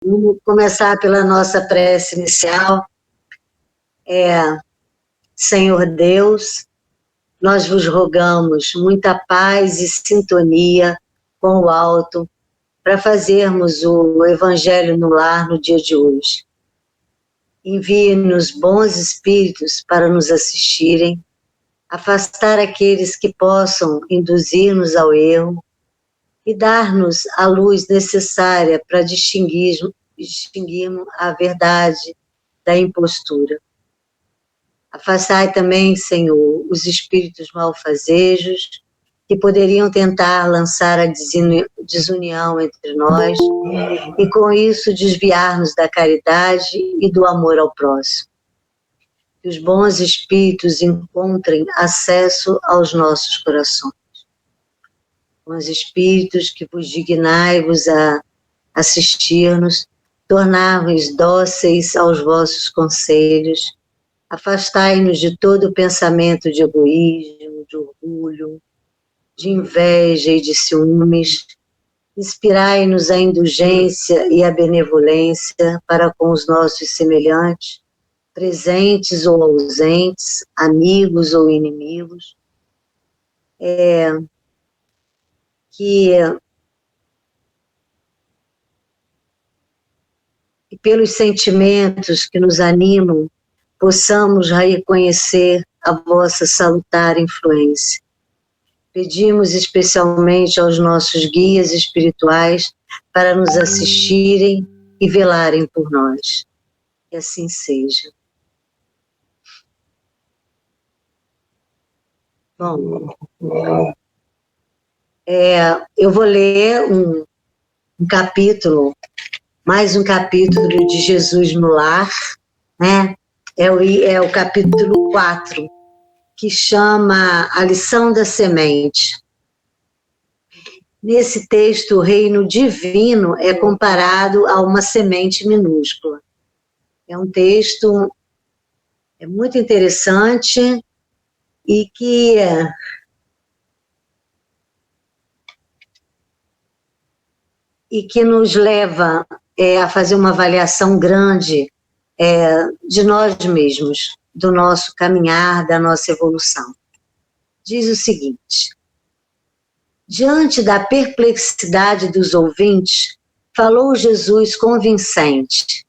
Vamos começar pela nossa prece inicial. Senhor Deus, nós vos rogamos muita paz e sintonia com o alto para fazermos o Evangelho no lar no dia de hoje. Envie-nos bons espíritos para nos assistirem, afastar aqueles que possam induzir-nos ao erro e dar-nos a luz necessária para distinguirmos a verdade da impostura. Afastai também, Senhor, os espíritos malfazejos que poderiam tentar lançar a desunião entre nós e com isso desviar-nos da caridade e do amor ao próximo. Que os bons espíritos encontrem acesso aos nossos corações. Bons espíritos que vos dignai-vos a assistir-nos, tornar-vos dóceis aos vossos conselhos, afastai-nos de todo pensamento de egoísmo, de orgulho, de inveja e de ciúmes, inspirai-nos a indulgência e a benevolência para com os nossos semelhantes, presentes ou ausentes, amigos ou inimigos, que pelos sentimentos que nos animam, possamos reconhecer a vossa salutar influência. Pedimos especialmente aos nossos guias espirituais para nos assistirem e velarem por nós. Que assim seja. Bom, eu vou ler um capítulo, mais um capítulo de Jesus no Lar, né? É o capítulo 4, que chama A Lição da Semente. Nesse texto, o reino divino é comparado a uma semente minúscula. É um texto muito interessante e que nos leva a fazer uma avaliação grande de nós mesmos, do nosso caminhar, da nossa evolução. Diz o seguinte: diante da perplexidade dos ouvintes, falou Jesus convincente.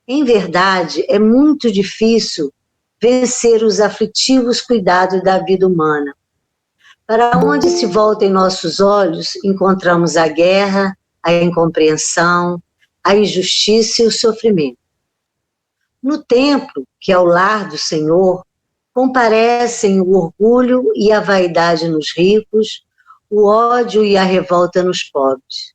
Em verdade, é muito difícil vencer os aflitivos cuidados da vida humana. Para onde se voltem nossos olhos, encontramos a guerra, a incompreensão, a injustiça e o sofrimento. No templo, que é o lar do Senhor, comparecem o orgulho e a vaidade nos ricos, o ódio e a revolta nos pobres.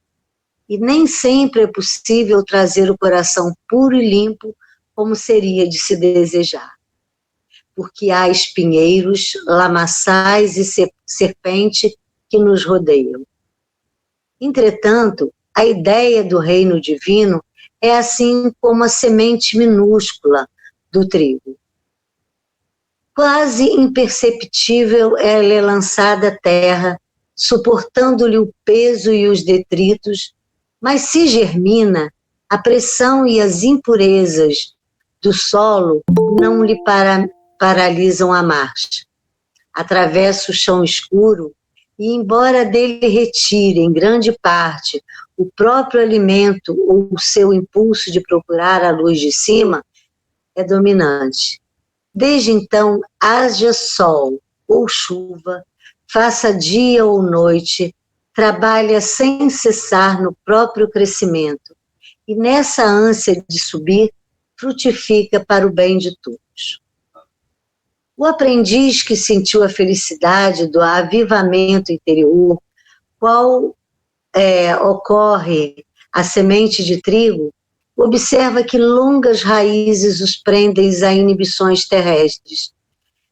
E nem sempre é possível trazer o coração puro e limpo como seria de se desejar. Porque há espinheiros, lamaçais e serpente que nos rodeiam. Entretanto, a ideia do reino divino é assim como a semente minúscula do trigo. Quase imperceptível ela é lançada à terra, suportando-lhe o peso e os detritos, mas se germina, a pressão e as impurezas do solo não lhe paralisam a marcha. Atravessa o chão escuro e, embora dele retire em grande parte o próprio alimento ou o seu impulso de procurar a luz de cima, é dominante. Desde então, haja sol ou chuva, faça dia ou noite, trabalha sem cessar no próprio crescimento e nessa ânsia de subir, frutifica para o bem de todos. O aprendiz que sentiu a felicidade do avivamento interior, qual ocorre a semente de trigo, observa que longas raízes os prendem a inibições terrestres.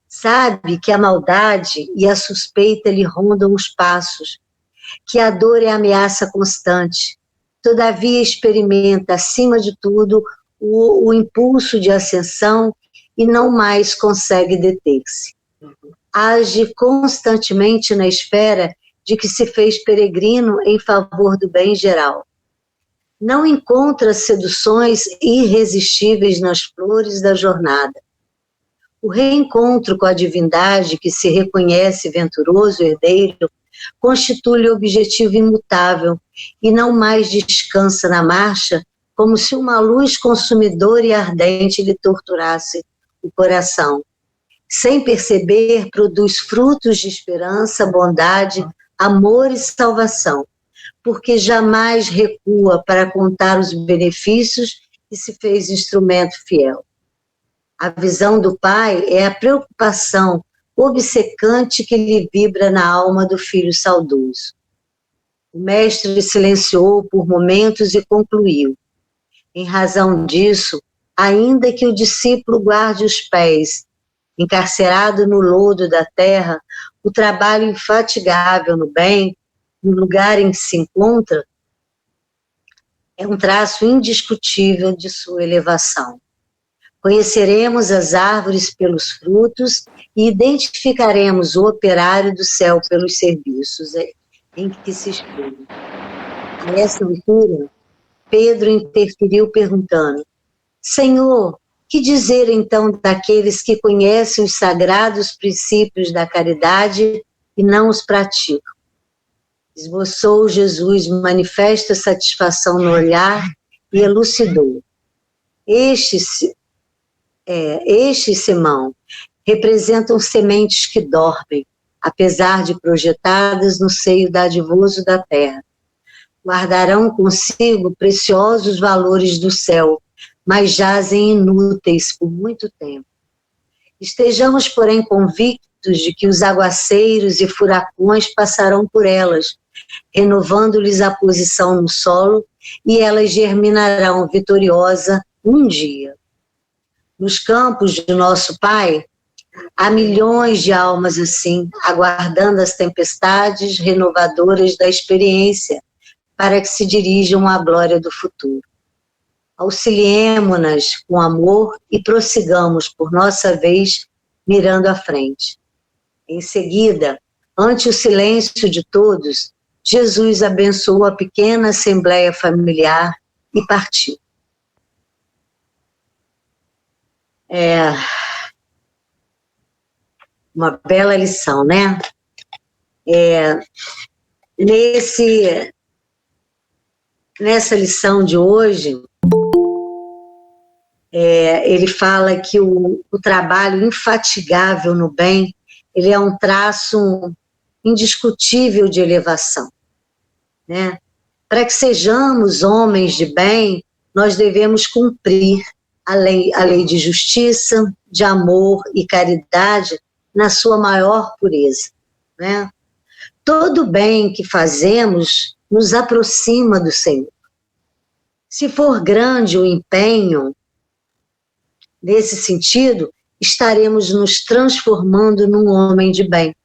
Sabe que a maldade e a suspeita lhe rondam os passos, que a dor é ameaça constante. Todavia experimenta, acima de tudo, o impulso de ascensão e não mais consegue deter-se. Age constantemente na esfera de que se fez peregrino em favor do bem geral. não encontra seduções irresistíveis nas flores da jornada. O reencontro com a divindade que se reconhece venturoso herdeiro constitui o objetivo imutável e não mais descansa na marcha como se uma luz consumidora e ardente lhe torturasse o coração. Sem perceber, produz frutos de esperança, bondade, amor e salvação, porque jamais recua para contar os benefícios e se fez instrumento fiel. A visão do Pai é a preocupação obcecante que lhe vibra na alma do filho saudoso. O mestre silenciou por momentos e concluiu: em razão disso, ainda que o discípulo guarde os pés, encarcerado no lodo da terra, o trabalho infatigável no bem, no lugar em que se encontra, é um traço indiscutível de sua elevação. Conheceremos as árvores pelos frutos e identificaremos o operário do céu pelos serviços em que se espelha. Nessa altura, Pedro interferiu perguntando: Senhor, que dizer então daqueles que conhecem os sagrados princípios da caridade e não os praticam? Esboçou Jesus manifesta satisfação no olhar e elucidou. Estes, Simão, representam sementes que dormem, apesar de projetadas no seio dadivoso da terra. Guardarão consigo preciosos valores do céu, mas jazem inúteis por muito tempo. Estejamos, porém, convictos de que os aguaceiros e furacões passarão por elas, renovando-lhes a posição no solo, e elas germinarão vitoriosa um dia. Nos campos de nosso Pai, há milhões de almas assim, aguardando as tempestades renovadoras da experiência, para que se dirijam à glória do futuro. Auxiliemo-nas com amor e prossigamos por nossa vez, mirando à frente. Em seguida, ante o silêncio de todos, Jesus abençoou a pequena assembleia familiar e partiu. Uma bela lição, né? Nessa lição de hoje, ele fala que o trabalho infatigável no bem, ele é um traço indiscutível de elevação, né? Para que sejamos homens de bem, nós devemos cumprir a lei de justiça, de amor e caridade na sua maior pureza, né? Todo bem que fazemos nos aproxima do Senhor. Se for grande o empenho, nesse sentido, estaremos nos transformando num homem de bem.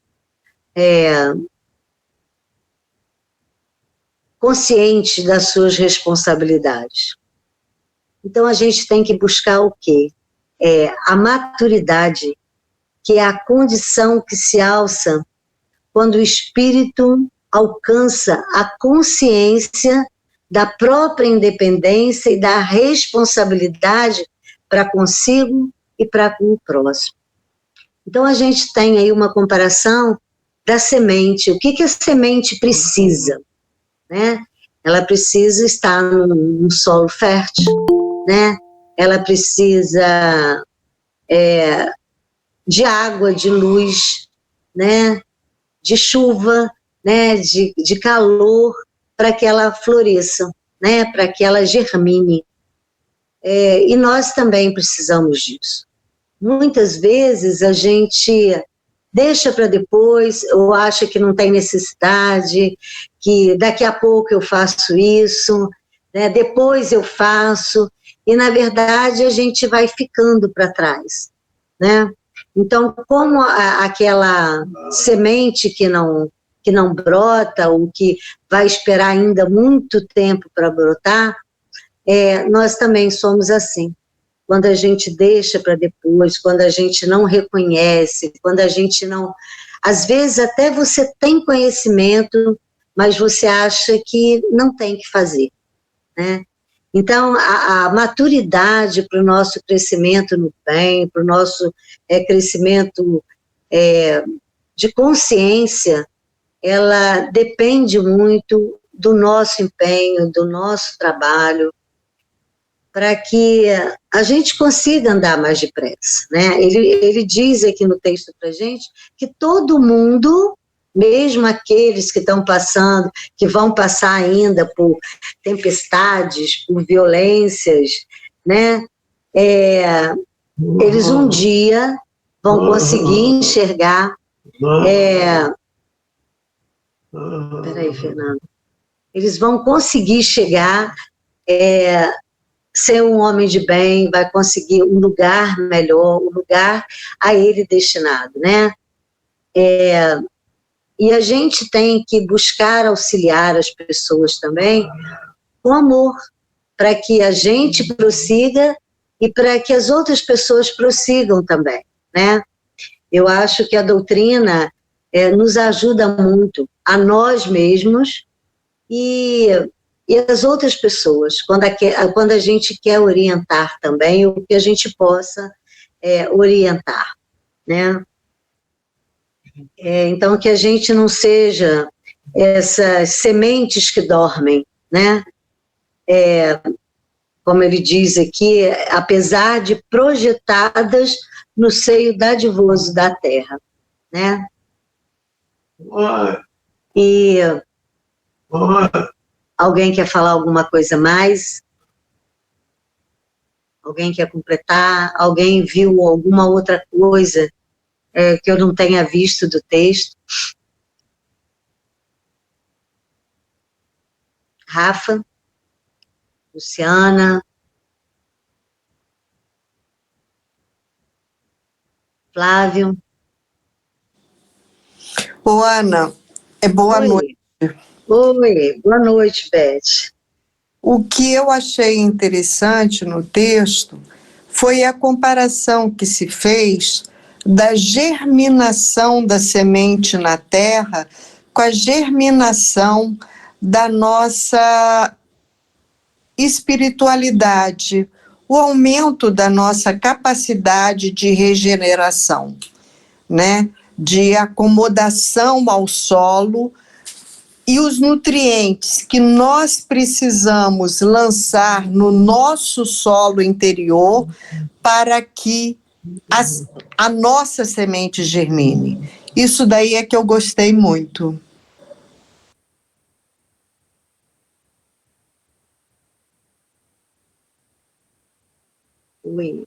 Consciente das suas responsabilidades. Então, a gente tem que buscar o quê? A maturidade, que é a condição que se alça quando o espírito alcança a consciência da própria independência e da responsabilidade para consigo e para com o próximo. Então, a gente tem aí uma comparação da semente. O que a semente precisa? Né? Ela precisa estar num solo fértil, né? Ela precisa de água, de luz, né? De chuva, né? De calor, para que ela floresça, né? Para que ela germine. E nós também precisamos disso. Muitas vezes a gente deixa para depois, ou acha que não tem necessidade, que daqui a pouco eu faço isso, né, depois eu faço, e na verdade a gente vai ficando para trás, né? Então, como aquela semente que não brota, ou que vai esperar ainda muito tempo para brotar, nós também somos assim. Quando a gente deixa para depois, quando a gente não reconhece, quando a gente não... Às vezes até você tem conhecimento, mas você acha que não tem que fazer, né? Então, a maturidade para o nosso crescimento no bem, para o nosso crescimento de consciência, ela depende muito do nosso empenho, do nosso trabalho, para que a gente consiga andar mais depressa, né? Ele diz aqui no texto para a gente que todo mundo, mesmo aqueles que estão passando, que vão passar ainda por tempestades, por violências, né? Eles um dia vão conseguir enxergar. Peraí, Fernando. Eles vão conseguir chegar, ser um homem de bem, vai conseguir um lugar melhor, um lugar a ele destinado, né? E a gente tem que buscar auxiliar as pessoas também com amor, para que a gente prossiga e para que as outras pessoas prossigam também, né? Eu acho que a doutrina nos ajuda muito a nós mesmos e as outras pessoas, quando a gente quer orientar também, o que a gente possa orientar, né? Então, que a gente não seja essas sementes que dormem, né? Como ele diz aqui, apesar de projetadas no seio dadivoso da terra, né? E alguém quer falar alguma coisa mais? Alguém quer completar? Alguém viu alguma outra coisa que eu não tenha visto do texto? Rafa? Luciana? Flávio? Ô, Ana, boa noite. Oi, boa noite, Beth. O que eu achei interessante no texto foi a comparação que se fez da germinação da semente na terra com a germinação da nossa espiritualidade, o aumento da nossa capacidade de regeneração, né? De acomodação ao solo e os nutrientes que nós precisamos lançar no nosso solo interior para que a nossa semente germine. Isso daí é que eu gostei muito.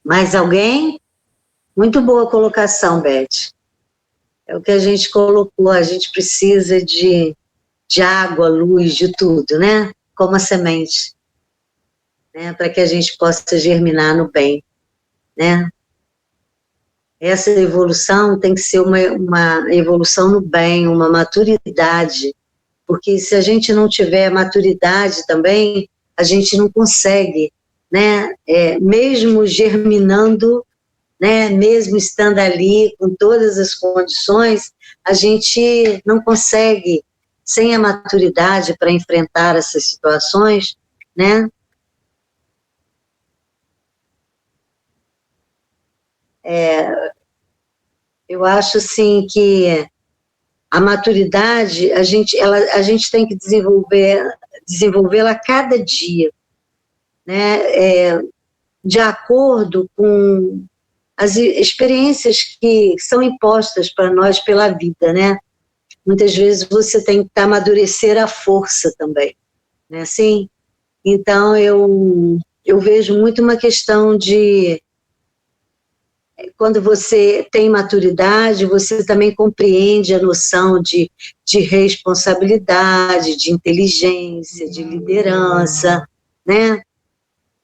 Mais alguém? Muito boa colocação, Beth. É o que a gente colocou, a gente precisa de água, luz, de tudo, né? Como a semente, né? Para que a gente possa germinar no bem, né? Essa evolução tem que ser uma evolução no bem, uma maturidade, porque se a gente não tiver maturidade também, a gente não consegue, né? Mesmo germinando, né? Mesmo estando ali com todas as condições, a gente não consegue, sem a maturidade para enfrentar essas situações, né? Eu acho assim que a maturidade a gente tem que desenvolvê-la a cada dia, né? De acordo com as experiências que são impostas para nós pela vida, né? Muitas vezes você tem que amadurecer a força também, né? Assim, então eu vejo muito uma questão de quando você tem maturidade, você também compreende a noção de responsabilidade, de inteligência, de liderança, né?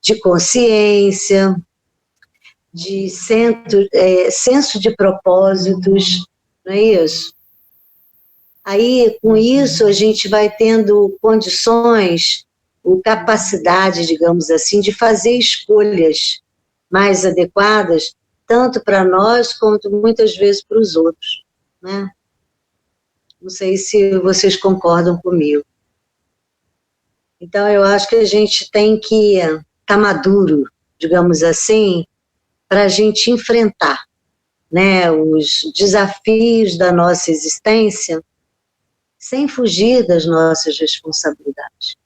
De consciência, de senso de propósitos, não é isso? Aí, com isso, a gente vai tendo condições, ou capacidade, digamos assim, de fazer escolhas mais adequadas, tanto para nós, quanto muitas vezes para os outros, né? Não sei se vocês concordam comigo. Então, eu acho que a gente tem que estar maduro, digamos assim, para a gente enfrentar, né, os desafios da nossa existência sem fugir das nossas responsabilidades.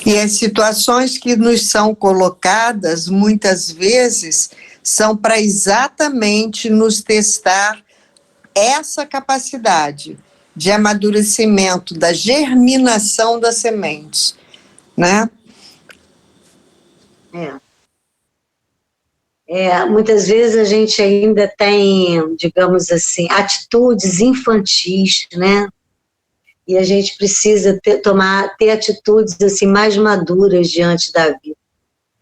E as situações que nos são colocadas, muitas vezes, são para exatamente nos testar essa capacidade de amadurecimento, da germinação das sementes, né? Muitas vezes a gente ainda tem, digamos assim, atitudes infantis, né? E a gente precisa ter atitudes assim mais maduras diante da vida,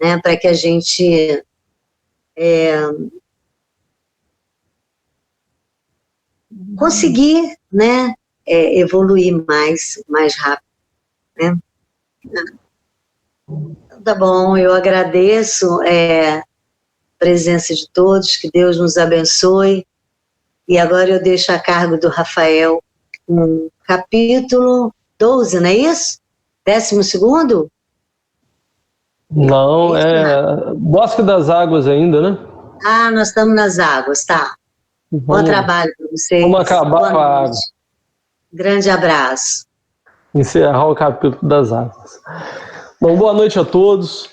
né? Para que a gente conseguir, né? Evoluir mais rápido, né? Tá bom, eu agradeço a presença de todos, que Deus nos abençoe. E agora eu deixo a cargo do Rafael um capítulo 12, não é isso? 12º? Não, é Bosque das Águas ainda, né? Ah, nós estamos nas águas, tá. Bom trabalho para vocês. Vamos acabar com a água. Grande abraço. Encerrar o capítulo das águas. Bom, boa noite a todos.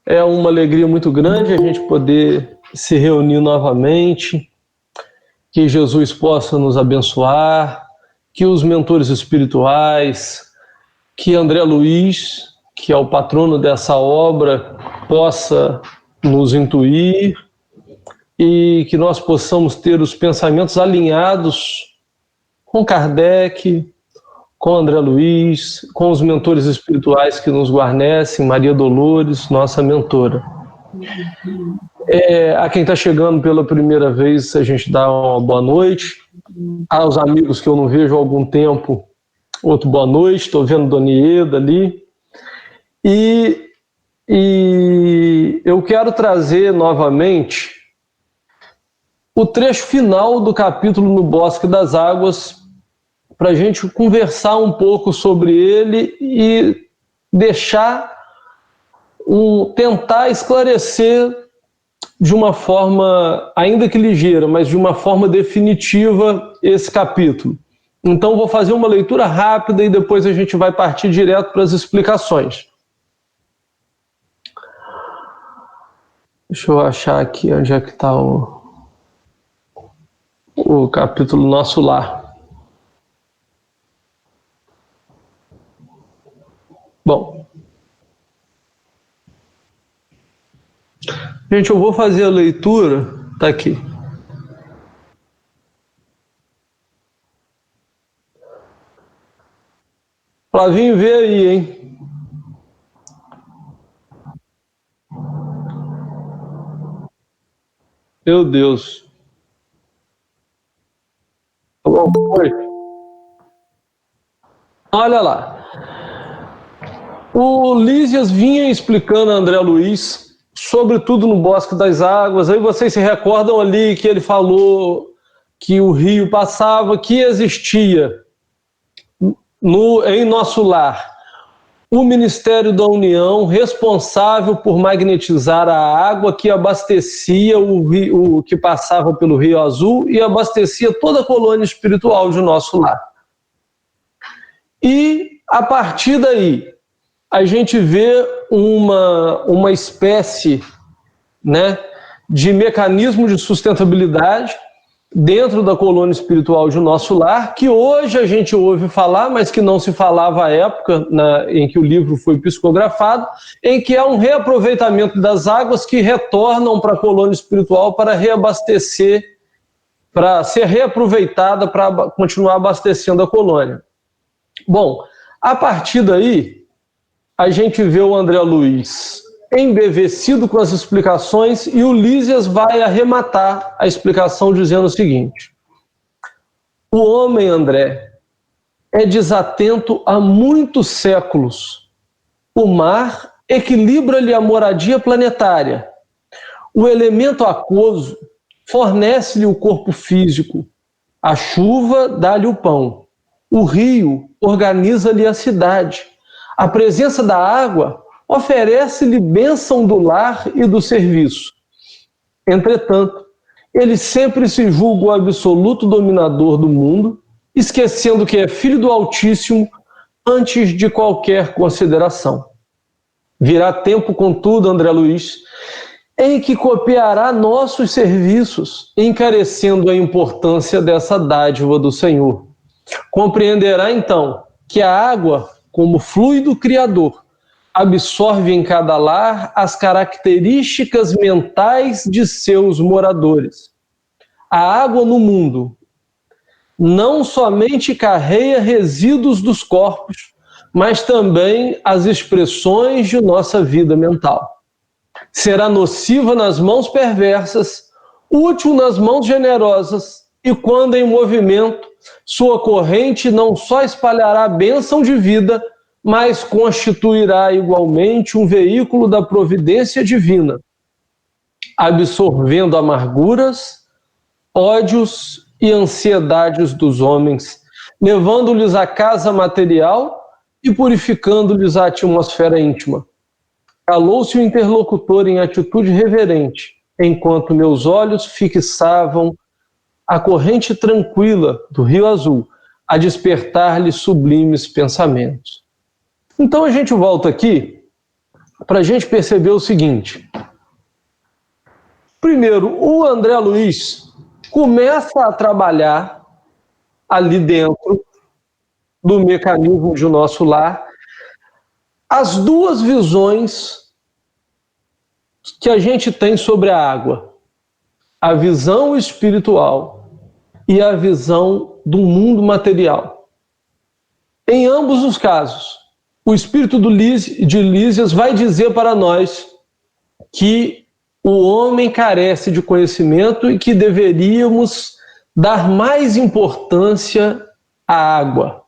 É uma alegria muito grande a gente poder se reunir novamente, que Jesus possa nos abençoar, que os mentores espirituais, que André Luiz, que é o patrono dessa obra, possa nos intuir e que nós possamos ter os pensamentos alinhados com Kardec, com André Luiz, com os mentores espirituais que nos guarnecem, Maria Dolores, nossa mentora. A quem está chegando pela primeira vez, a gente dá uma boa noite. Aos amigos que eu não vejo há algum tempo, outro boa noite. Estou vendo Dona Ieda ali. E eu quero trazer novamente o trecho final do capítulo no Bosque das Águas, para a gente conversar um pouco sobre ele e tentar esclarecer de uma forma, ainda que ligeira, mas de uma forma definitiva esse capítulo. Então vou fazer uma leitura rápida e depois a gente vai partir direto para as explicações. Deixa eu achar aqui onde é que está o capítulo Nosso Lar. Bom, gente, eu vou fazer a leitura, tá aqui. Flavinho, vê aí, hein? Meu Deus. Tá bom, foi. Olha lá. O Lísias vinha explicando a André Luiz sobre tudo no Bosque das Águas. Aí vocês se recordam ali que ele falou que o rio passava, que existia em Nosso Lar o Ministério da União responsável por magnetizar a água que abastecia o rio, que passava pelo Rio Azul e abastecia toda a colônia espiritual de Nosso Lar. E a partir daí a gente vê uma espécie, né, de mecanismo de sustentabilidade dentro da colônia espiritual de Nosso Lar, que hoje a gente ouve falar, mas que não se falava à época em que o livro foi psicografado, em que há um reaproveitamento das águas que retornam para a colônia espiritual para reabastecer, para ser reaproveitada para continuar abastecendo a colônia. Bom, a partir daí, a gente vê o André Luiz embevecido com as explicações e o Lísias vai arrematar a explicação dizendo o seguinte: o homem, André, é desatento há muitos séculos. O mar equilibra-lhe a moradia planetária. O elemento aquoso fornece-lhe o corpo físico. A chuva dá-lhe o pão. O rio organiza-lhe a cidade. A presença da água oferece-lhe bênção do lar e do serviço. Entretanto, ele sempre se julga o absoluto dominador do mundo, esquecendo que é filho do Altíssimo antes de qualquer consideração. Virá tempo, contudo, André Luiz, em que copiará nossos serviços, encarecendo a importância dessa dádiva do Senhor. Compreenderá, então, que a água, como fluido criador, absorve em cada lar as características mentais de seus moradores. A água no mundo não somente carrega resíduos dos corpos, mas também as expressões de nossa vida mental. Será nociva nas mãos perversas, útil nas mãos generosas, e quando em movimento, sua corrente não só espalhará a bênção de vida, mas constituirá igualmente um veículo da providência divina, absorvendo amarguras, ódios e ansiedades dos homens, levando-lhes a casa material e purificando-lhes a atmosfera íntima. Calou-se o interlocutor em atitude reverente, enquanto meus olhos fixavam a corrente tranquila do Rio Azul, a despertar-lhe sublimes pensamentos. Então a gente volta aqui para a gente perceber o seguinte. Primeiro, o André Luiz começa a trabalhar ali dentro do mecanismo de nosso lar as duas visões que a gente tem sobre a água. A visão espiritual e a visão do mundo material. Em ambos os casos, o espírito de Lísias vai dizer para nós que o homem carece de conhecimento e que deveríamos dar mais importância à água.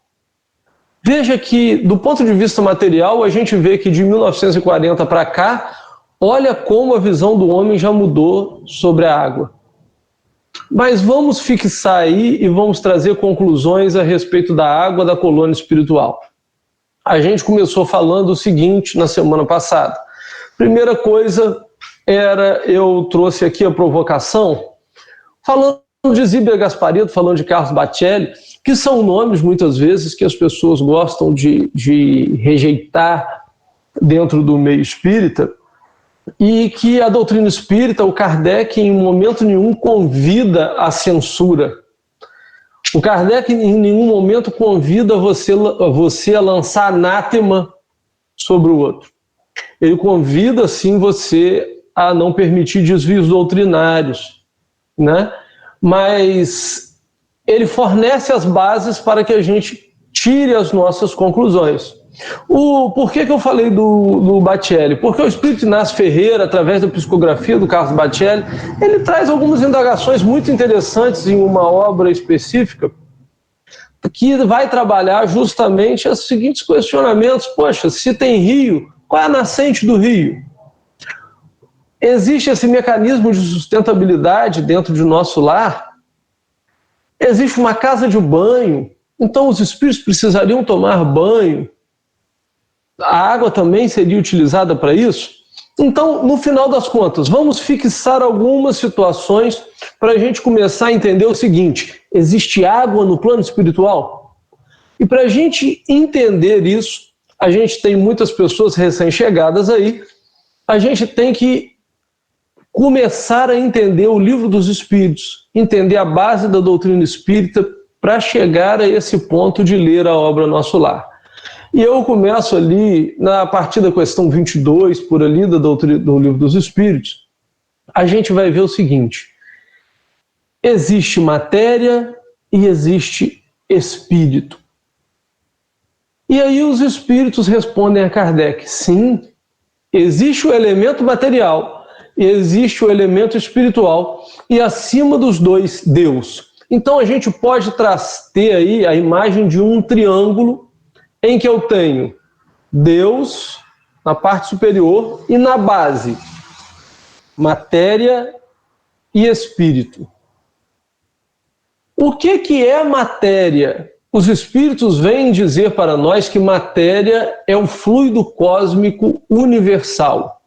Veja que, do ponto de vista material, a gente vê que de 1940 para cá, olha como a visão do homem já mudou sobre a água. Mas vamos fixar aí e vamos trazer conclusões a respeito da água da colônia espiritual. A gente começou falando o seguinte na semana passada. Primeira coisa eu trouxe aqui a provocação, falando de Zíbia Gasparetto, falando de Carlos Bacelli, que são nomes, muitas vezes, que as pessoas gostam de rejeitar dentro do meio espírita, e que a doutrina espírita, o Kardec, em momento nenhum convida a censura. O Kardec, em nenhum momento, convida você a lançar anátema sobre o outro. Ele convida, sim, você a não permitir desvios doutrinários, né? Mas ele fornece as bases para que a gente tire as nossas conclusões. Por que eu falei do Bacelli? Porque o espírito Inácio Ferreira, através da psicografia do Carlos Bacelli, ele traz algumas indagações muito interessantes em uma obra específica que vai trabalhar justamente os seguintes questionamentos. Poxa, se tem rio, qual é a nascente do rio? Existe esse mecanismo de sustentabilidade dentro de nosso lar? Existe uma casa de banho, então os espíritos precisariam tomar banho? A água também seria utilizada para isso? Então, no final das contas, vamos fixar algumas situações para a gente começar a entender o seguinte: existe água no plano espiritual? E para a gente entender isso, a gente tem muitas pessoas recém-chegadas aí, a gente tem que começar a entender o Livro dos Espíritos, entender a base da doutrina espírita para chegar a esse ponto de ler a obra Nosso Lar. E eu começo ali, a partir da questão 22, por ali, do Livro dos Espíritos, a gente vai ver o seguinte: existe matéria e existe espírito. E aí os espíritos respondem a Kardec: sim, existe o elemento material e existe o elemento espiritual, e acima dos dois, Deus. Então a gente pode ter aí a imagem de um triângulo em que eu tenho Deus na parte superior e na base, matéria e espírito. O que é matéria? os espíritos vêm dizer para nós que matéria é um fluido cósmico universal.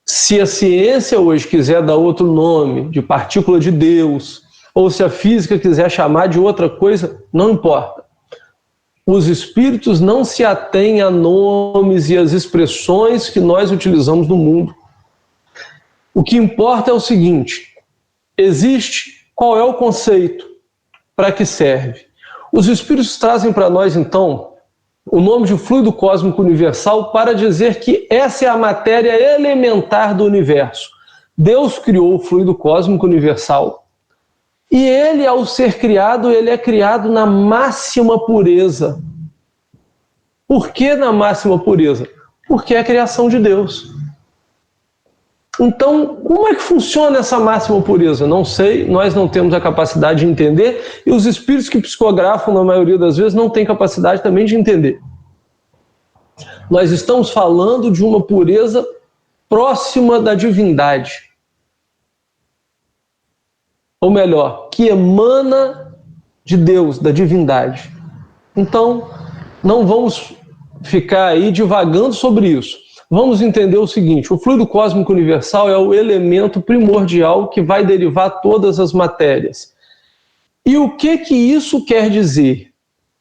Se a ciência hoje quiser dar outro nome, de partícula de Deus, ou se a física quiser chamar de outra coisa, não importa. Os espíritos não se atêm a nomes e as expressões que nós utilizamos no mundo. O que importa é o seguinte: existe, qual é o conceito, para que serve? Os espíritos trazem para nós, então, o nome de fluido cósmico universal para dizer que essa é a matéria elementar do universo. Deus criou o fluido cósmico universal e ele, ao ser criado, ele é criado na máxima pureza. Por que na máxima pureza? Porque é a criação de Deus. Então, como é que funciona essa máxima pureza? Não sei, nós não temos a capacidade de entender, e os espíritos que psicografam, na maioria das vezes, não têm capacidade também de entender. Nós estamos falando de uma pureza próxima da divindade. Ou melhor, que emana de Deus, da divindade. Então, não vamos ficar aí divagando sobre isso. Vamos entender o seguinte: o fluido cósmico universal é o elemento primordial que vai derivar todas as matérias. E o que isso quer dizer?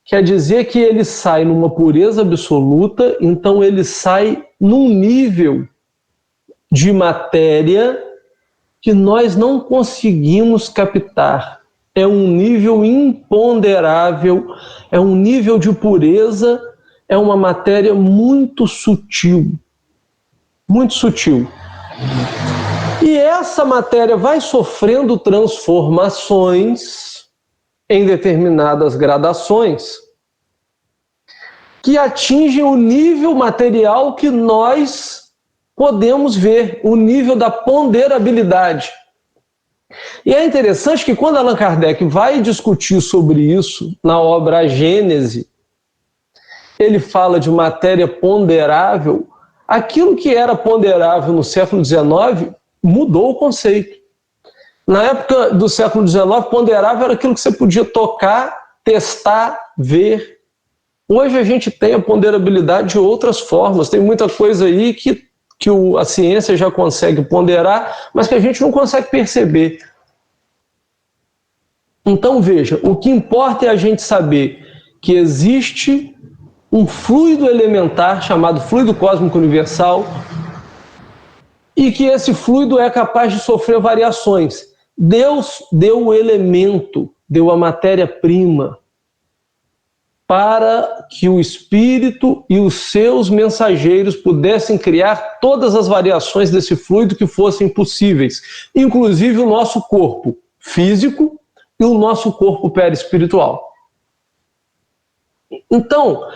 Quer dizer que ele sai numa pureza absoluta, então ele sai num nível de matéria que nós não conseguimos captar. É um nível imponderável, é um nível de pureza, é uma matéria muito sutil. Muito sutil. E essa matéria vai sofrendo transformações em determinadas gradações que atingem o nível material que nós podemos ver, o nível da ponderabilidade. E é interessante que quando Allan Kardec vai discutir sobre isso na obra A Gênese, ele fala de matéria ponderável. Aquilo que era ponderável no século XIX mudou o conceito. Na época do século XIX, ponderável era aquilo que você podia tocar, testar, ver. Hoje a gente tem a ponderabilidade de outras formas. Tem muita coisa aí que a ciência já consegue ponderar, mas que a gente não consegue perceber. Então veja, o que importa é a gente saber que existe um fluido elementar chamado fluido cósmico universal e que esse fluido é capaz de sofrer variações. Deus deu o elemento, deu a matéria-prima para que o Espírito e os seus mensageiros pudessem criar todas as variações desse fluido que fossem possíveis, inclusive o nosso corpo físico e o nosso corpo perispiritual. Então,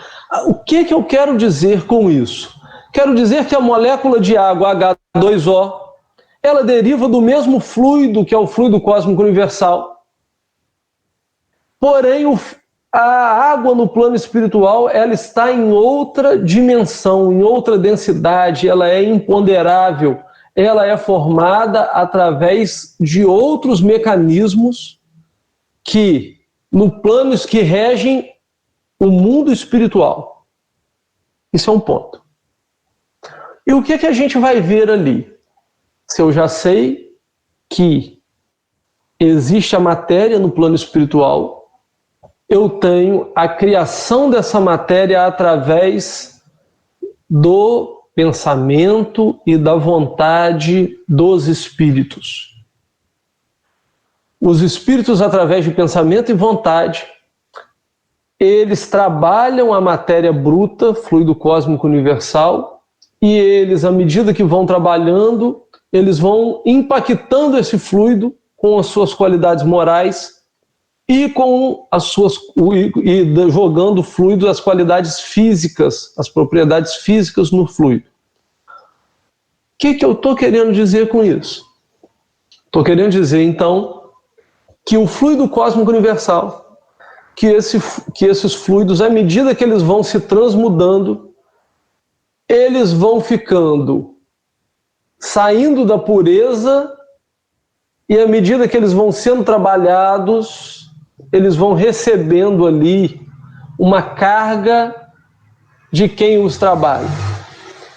o que eu quero dizer com isso? Quero dizer que a molécula de água H2O, ela deriva do mesmo fluido que é o fluido cósmico universal. Porém, a água no plano espiritual, ela está em outra dimensão, em outra densidade, ela é imponderável, ela é formada através de outros mecanismos que, no plano que regem o mundo espiritual. Isso é um ponto. E o que a gente vai ver ali? Se eu já sei que existe a matéria no plano espiritual, eu tenho a criação dessa matéria através do pensamento e da vontade dos espíritos. Os espíritos, através de pensamento e vontade, eles trabalham a matéria bruta, fluido cósmico universal, e eles, à medida que vão trabalhando, eles vão impactando esse fluido com as suas qualidades morais e com as suas jogando fluido as qualidades físicas, as propriedades físicas no fluido. O que eu estou querendo dizer com isso? Estou querendo dizer, então, que o fluido cósmico universal, que esses fluidos, à medida que eles vão se transmudando, eles vão saindo da pureza, e à medida que eles vão sendo trabalhados, eles vão recebendo ali uma carga de quem os trabalha.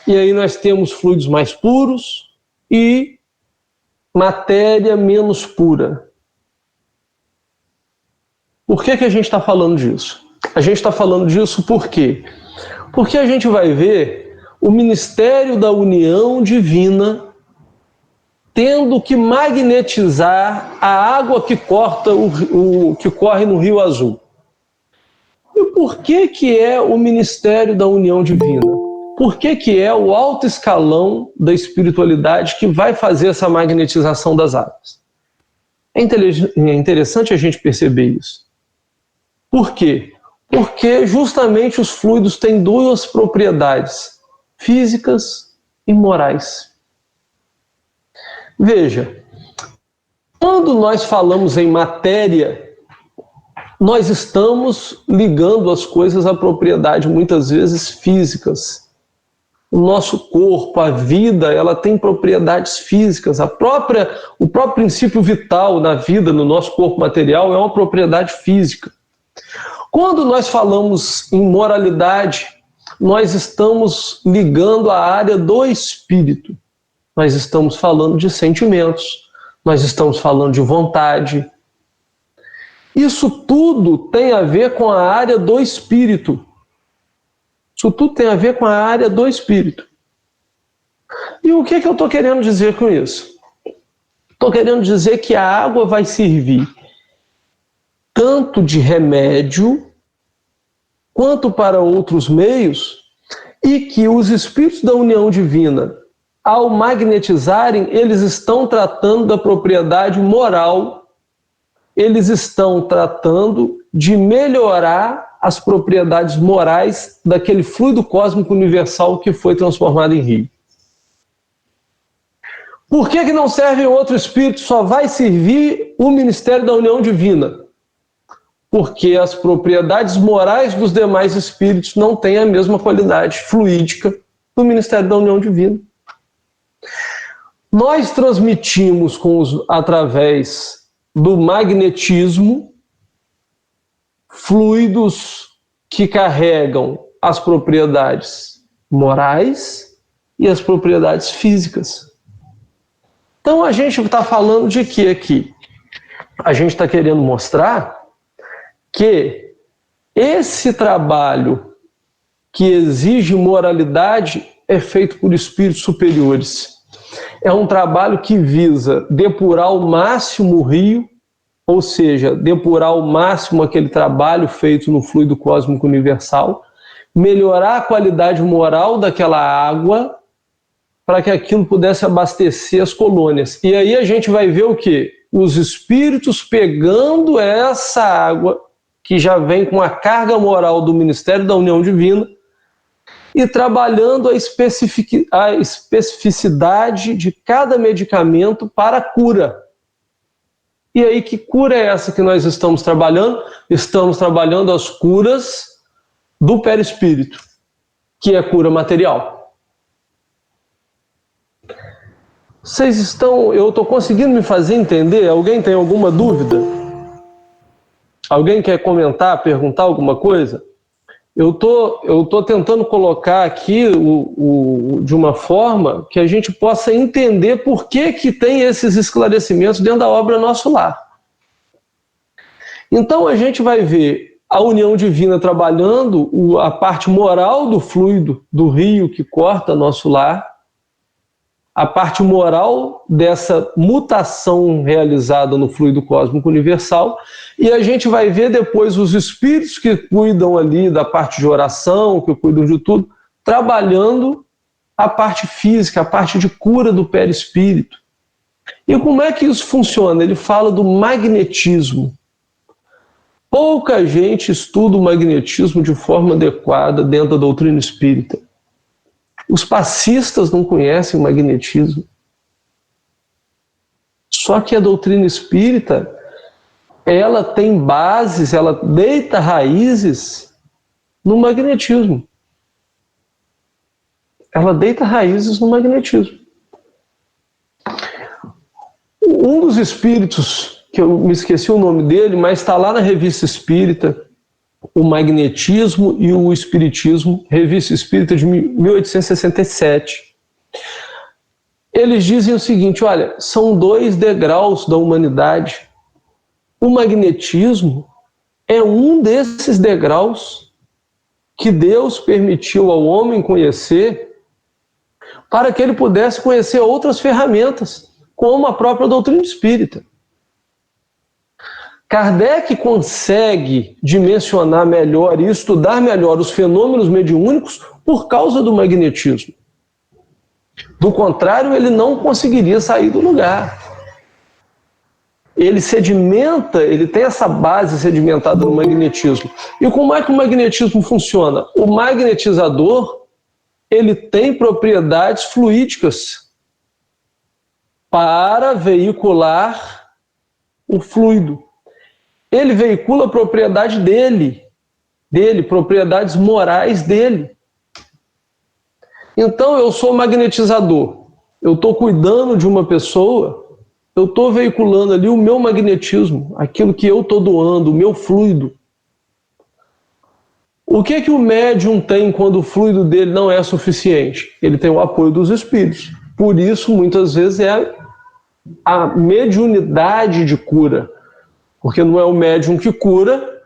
E aí nós temos fluidos mais puros e matéria menos pura. Por que a gente está falando disso? A gente está falando disso por quê? Porque a gente vai ver o ministério da união divina tendo que magnetizar a água que corta que corre no Rio Azul. E por que é o ministério da união divina? Por que é o alto escalão da espiritualidade que vai fazer essa magnetização das águas? É interessante a gente perceber isso. Por quê? Porque justamente os fluidos têm duas propriedades, físicas e morais. Veja, quando nós falamos em matéria, nós estamos ligando as coisas à propriedade, muitas vezes físicas. O nosso corpo, a vida, ela tem propriedades físicas. O próprio princípio vital na vida, no nosso corpo material, é uma propriedade física. Quando nós falamos em moralidade, nós estamos ligando a área do espírito. Nós estamos falando de sentimentos, nós estamos falando de vontade. Isso tudo tem a ver com a área do espírito. Isso tudo tem a ver com a área do espírito. E o que eu estou querendo dizer com isso? Estou querendo dizer que a água vai servir tanto de remédio quanto para outros meios, e que os espíritos da união divina, ao magnetizarem, eles estão tratando da propriedade moral, eles estão tratando de melhorar as propriedades morais daquele fluido cósmico universal que foi transformado em rio. Por que não serve outro espírito? Só vai servir o ministério da união divina. Porque as propriedades morais dos demais espíritos não têm a mesma qualidade fluídica do ministério da união divina. Nós transmitimos através do magnetismo fluidos que carregam as propriedades morais e as propriedades físicas. Então a gente está falando de quê aqui? A gente está querendo mostrar que esse trabalho que exige moralidade é feito por espíritos superiores. É um trabalho que visa depurar ao máximo o rio, ou seja, depurar ao máximo aquele trabalho feito no fluido cósmico universal, melhorar a qualidade moral daquela água para que aquilo pudesse abastecer as colônias. E aí a gente vai ver o quê? Os espíritos pegando essa água que já vem com a carga moral do Ministério da União Divina, e trabalhando a especificidade de cada medicamento para a cura. E aí, que cura é essa que nós estamos trabalhando? Estamos trabalhando as curas do perispírito, que é a cura material. Eu estou conseguindo me fazer entender? Alguém tem alguma dúvida? Alguém quer comentar, perguntar alguma coisa? Eu tô tentando colocar aqui de uma forma que a gente possa entender por que tem esses esclarecimentos dentro da obra Nosso Lar. Então a gente vai ver a união divina trabalhando a parte moral do fluido do rio que corta Nosso Lar, a parte moral dessa mutação realizada no fluido cósmico universal, e a gente vai ver depois os espíritos que cuidam ali da parte de oração, que cuidam de tudo, trabalhando a parte física, a parte de cura do perispírito. E como é que isso funciona? Ele fala do magnetismo. Pouca gente estuda o magnetismo de forma adequada dentro da doutrina espírita. Os passistas não conhecem o magnetismo. Só que a doutrina espírita, ela tem bases, ela deita raízes no magnetismo. Ela deita raízes no magnetismo. Um dos espíritos que eu me esqueci o nome dele, mas está lá na Revista Espírita, O Magnetismo e o Espiritismo, Revista Espírita de 1867. Eles dizem o seguinte: olha, são 2 degraus da humanidade. O magnetismo é um desses degraus que Deus permitiu ao homem conhecer para que ele pudesse conhecer outras ferramentas, como a própria doutrina espírita. Kardec consegue dimensionar melhor e estudar melhor os fenômenos mediúnicos por causa do magnetismo. Do contrário, ele não conseguiria sair do lugar. Ele sedimenta, ele tem essa base sedimentada no magnetismo. E como é que o magnetismo funciona? O magnetizador, ele tem propriedades fluídicas para veicular o fluido. Ele veicula a propriedade dele, propriedades morais dele. Então eu sou magnetizador, eu estou cuidando de uma pessoa, eu estou veiculando ali o meu magnetismo, aquilo que eu estou doando, o meu fluido. O que o médium tem quando o fluido dele não é suficiente? Ele tem o apoio dos espíritos. Por isso, muitas vezes, é a mediunidade de cura. Porque não é o médium que cura,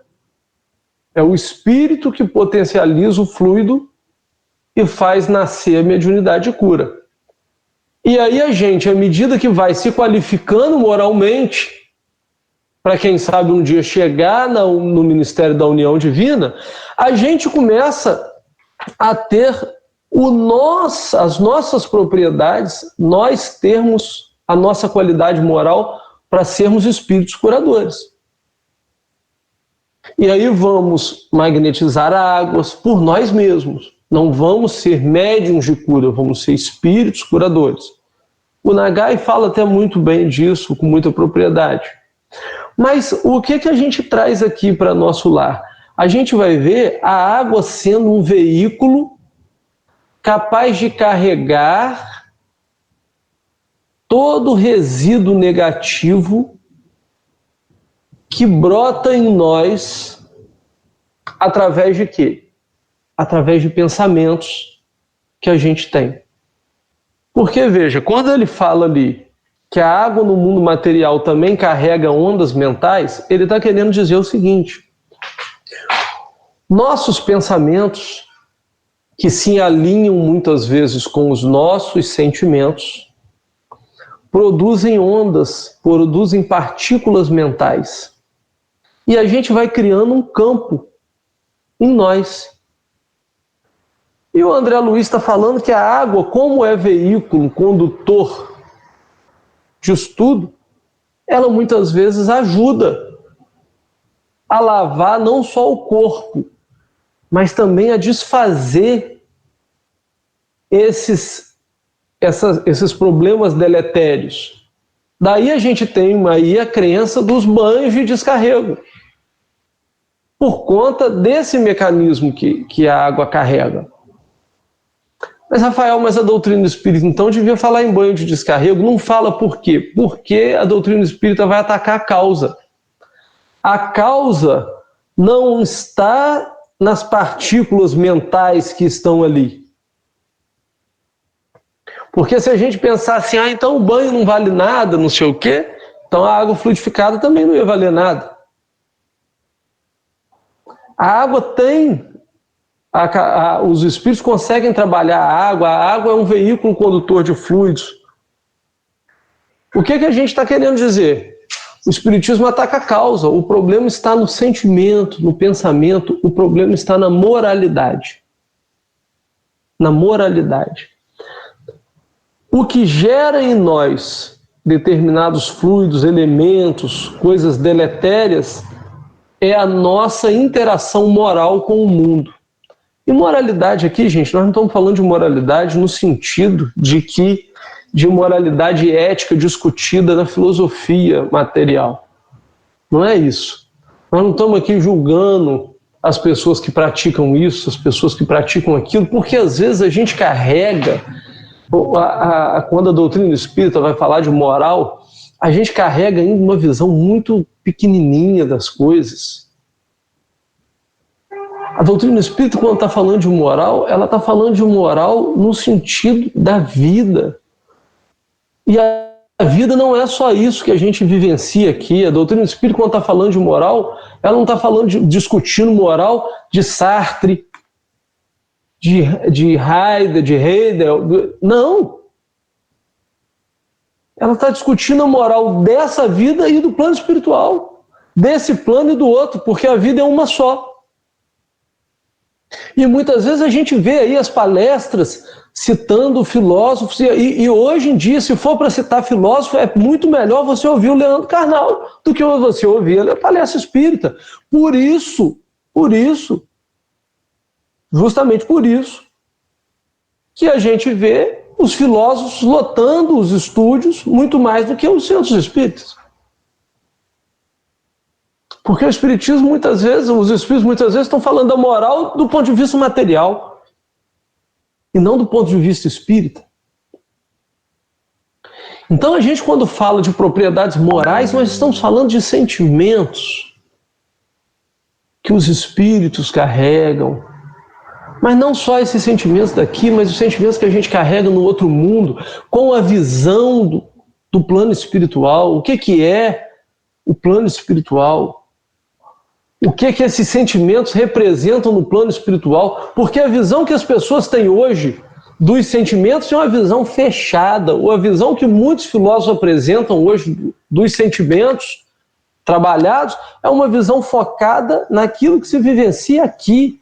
é o espírito que potencializa o fluido e faz nascer a mediunidade de cura. E aí a gente, à medida que vai se qualificando moralmente, para quem sabe um dia chegar no Ministério da União Divina, a gente começa a ter as nossas propriedades, nós termos a nossa qualidade moral para sermos espíritos curadores. E aí vamos magnetizar águas por nós mesmos. Não vamos ser médiuns de cura, vamos ser espíritos curadores. O Nagai fala até muito bem disso, com muita propriedade. Mas o que a gente traz aqui para nosso lar? A gente vai ver a água sendo um veículo capaz de carregar todo o resíduo negativo que brota em nós através de quê? Através de pensamentos que a gente tem. Porque, veja, quando ele fala ali que a água no mundo material também carrega ondas mentais, ele está querendo dizer o seguinte: nossos pensamentos, que se alinham muitas vezes com os nossos sentimentos, produzem ondas, produzem partículas mentais. E a gente vai criando um campo em nós. E o André Luiz está falando que a água, como é veículo, condutor disso tudo, ela muitas vezes ajuda a lavar não só o corpo, mas também a desfazer esses problemas deletérios. Daí a gente tem aí a crença dos banhos de descarrego, por conta desse mecanismo que a água carrega. Mas, Rafael, a doutrina espírita então devia falar em banho de descarrego? Não fala por quê? Porque a doutrina espírita vai atacar a causa. A causa não está nas partículas mentais que estão ali. Porque se a gente pensar assim, então o banho não vale nada, não sei o quê, então a água fluidificada também não ia valer nada. A água tem... os espíritos conseguem trabalhar a água é um veículo condutor de fluidos. O que a gente está querendo dizer? O espiritismo ataca a causa, o problema está no sentimento, no pensamento, o problema está na moralidade. Na moralidade. O que gera em nós determinados fluidos, elementos, coisas deletérias, é a nossa interação moral com o mundo. E moralidade aqui, gente, nós não estamos falando de moralidade no sentido de moralidade ética discutida na filosofia material. Não é isso. Nós não estamos aqui julgando as pessoas que praticam isso, as pessoas que praticam aquilo, porque às vezes a gente carrega, quando a doutrina espírita vai falar de moral, a gente carrega ainda uma visão muito pequenininha das coisas. A doutrina espírita, quando está falando de moral, ela está falando de moral no sentido da vida. E a vida não é só isso que a gente vivencia aqui. A doutrina espírita, quando está falando de moral, ela não está falando discutindo moral de Sartre, de Heidegger, de Hegel. Não. Ela está discutindo a moral dessa vida e do plano espiritual. Desse plano e do outro, porque a vida é uma só. E muitas vezes a gente vê aí as palestras citando filósofos, e hoje em dia, se for para citar filósofo, é muito melhor você ouvir o Leandro Carnal do que você ouvir a palestra espírita. Por isso, justamente por isso, que a gente vê os filósofos lotando os estúdios muito mais do que os centros espíritas. Porque o espiritismo muitas vezes, os espíritos muitas vezes estão falando da moral do ponto de vista material e não do ponto de vista espírita. Então a gente, quando fala de propriedades morais, nós estamos falando de sentimentos que os espíritos carregam. Mas não só esses sentimentos daqui, mas os sentimentos que a gente carrega no outro mundo, com a visão do plano espiritual. O que é o plano espiritual? O que esses sentimentos representam no plano espiritual? Porque a visão que as pessoas têm hoje dos sentimentos é uma visão fechada, ou a visão que muitos filósofos apresentam hoje dos sentimentos trabalhados é uma visão focada naquilo que se vivencia aqui,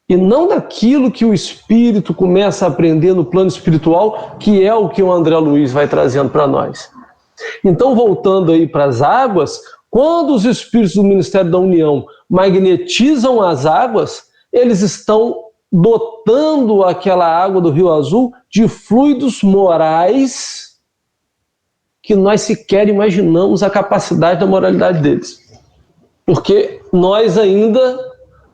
e não daquilo que o espírito começa a aprender no plano espiritual, que é o que o André Luiz vai trazendo para nós. Então, voltando aí para as águas, quando os espíritos do Ministério da União magnetizam as águas, eles estão dotando aquela água do Rio Azul de fluidos morais que nós sequer imaginamos a capacidade da moralidade deles. Porque nós ainda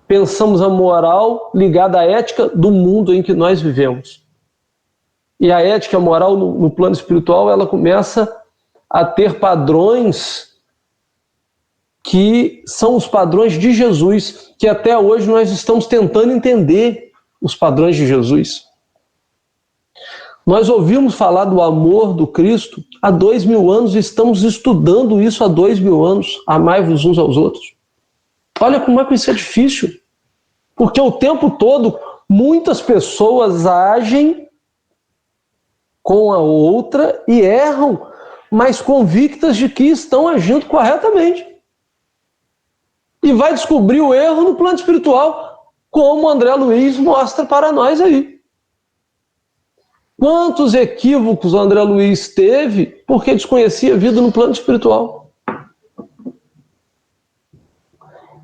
pensamos a moral ligada à ética do mundo em que nós vivemos. E a ética, a moral no plano espiritual, ela começa a ter padrões que são os padrões de Jesus, que até hoje nós estamos tentando entender os padrões de Jesus. Nós ouvimos falar do amor do Cristo há 2000 anos e estamos estudando isso há 2000 anos. Amai-vos uns aos outros. Olha como é que isso é difícil. Porque o tempo todo muitas pessoas agem com a outra e erram, mas convictas de que estão agindo corretamente. E vai descobrir o erro no plano espiritual, como o André Luiz mostra para nós aí. Quantos equívocos o André Luiz teve porque desconhecia a vida no plano espiritual?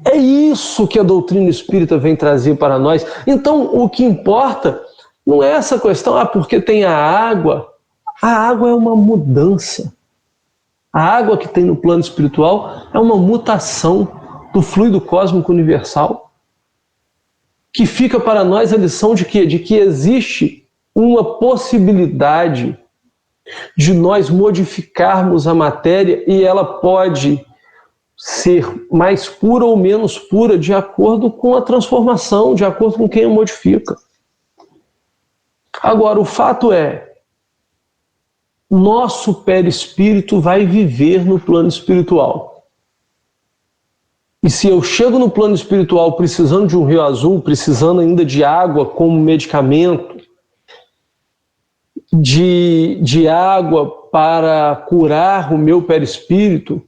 É isso que a doutrina espírita vem trazer para nós. Então, o que importa não é essa questão, porque tem a água. A água é uma mudança. A água que tem no plano espiritual é uma mutação do fluido cósmico universal, que fica para nós a lição de quê? De que existe uma possibilidade de nós modificarmos a matéria e ela pode ser mais pura ou menos pura de acordo com a transformação, de acordo com quem a modifica. Agora, o fato é, nosso perispírito vai viver no plano espiritual. E se eu chego no plano espiritual precisando de um rio azul, precisando ainda de água como medicamento, de água para curar o meu perispírito,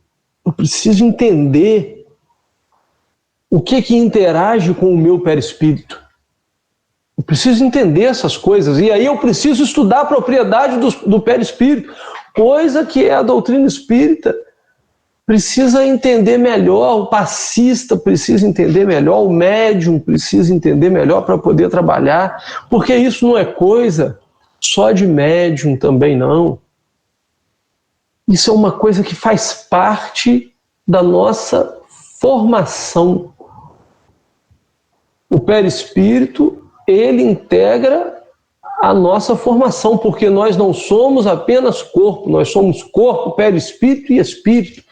eu preciso entender o que interage com o meu perispírito. Eu preciso entender essas coisas. E aí eu preciso estudar a propriedade do perispírito, coisa que a doutrina espírita precisa entender melhor, o passista precisa entender melhor, o médium precisa entender melhor para poder trabalhar, porque isso não é coisa só de médium também não. Isso é uma coisa que faz parte da nossa formação. O perispírito, ele integra a nossa formação, porque nós não somos apenas corpo, nós somos corpo, perispírito e espírito.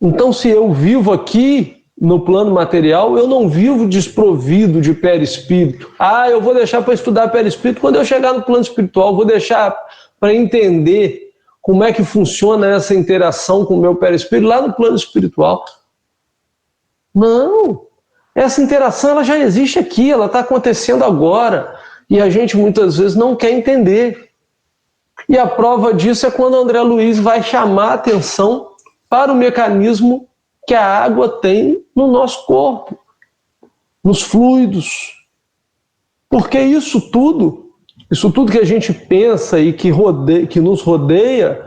Então, se eu vivo aqui no plano material, eu não vivo desprovido de perispírito. Eu vou deixar para estudar perispírito quando eu chegar no plano espiritual, vou deixar para entender como é que funciona essa interação com o meu perispírito lá no plano espiritual. Não, essa interação ela já existe aqui, ela está acontecendo agora, e a gente muitas vezes não quer entender. E a prova disso é quando André Luiz vai chamar a atenção para o mecanismo que a água tem no nosso corpo, nos fluidos. Porque isso tudo que a gente pensa e que nos rodeia,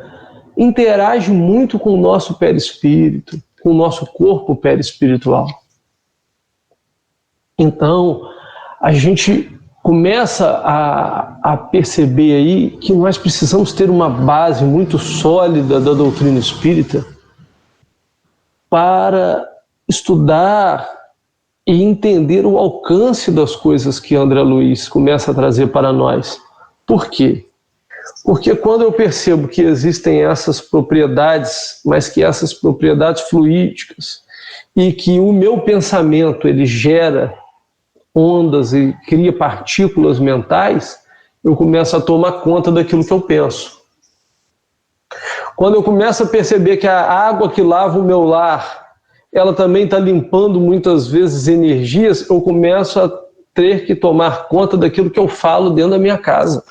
interage muito com o nosso perispírito, com o nosso corpo perispiritual. Então, a gente começa a perceber aí que nós precisamos ter uma base muito sólida da doutrina espírita para estudar e entender o alcance das coisas que André Luiz começa a trazer para nós. Por quê? Porque quando eu percebo que existem essas propriedades, mas que essas propriedades fluídicas, e que o meu pensamento ele gera ondas e cria partículas mentais, eu começo a tomar conta daquilo que eu penso. Quando eu começo a perceber que a água que lava o meu lar, ela também está limpando muitas vezes energias, eu começo a ter que tomar conta daquilo que eu falo dentro da minha casa.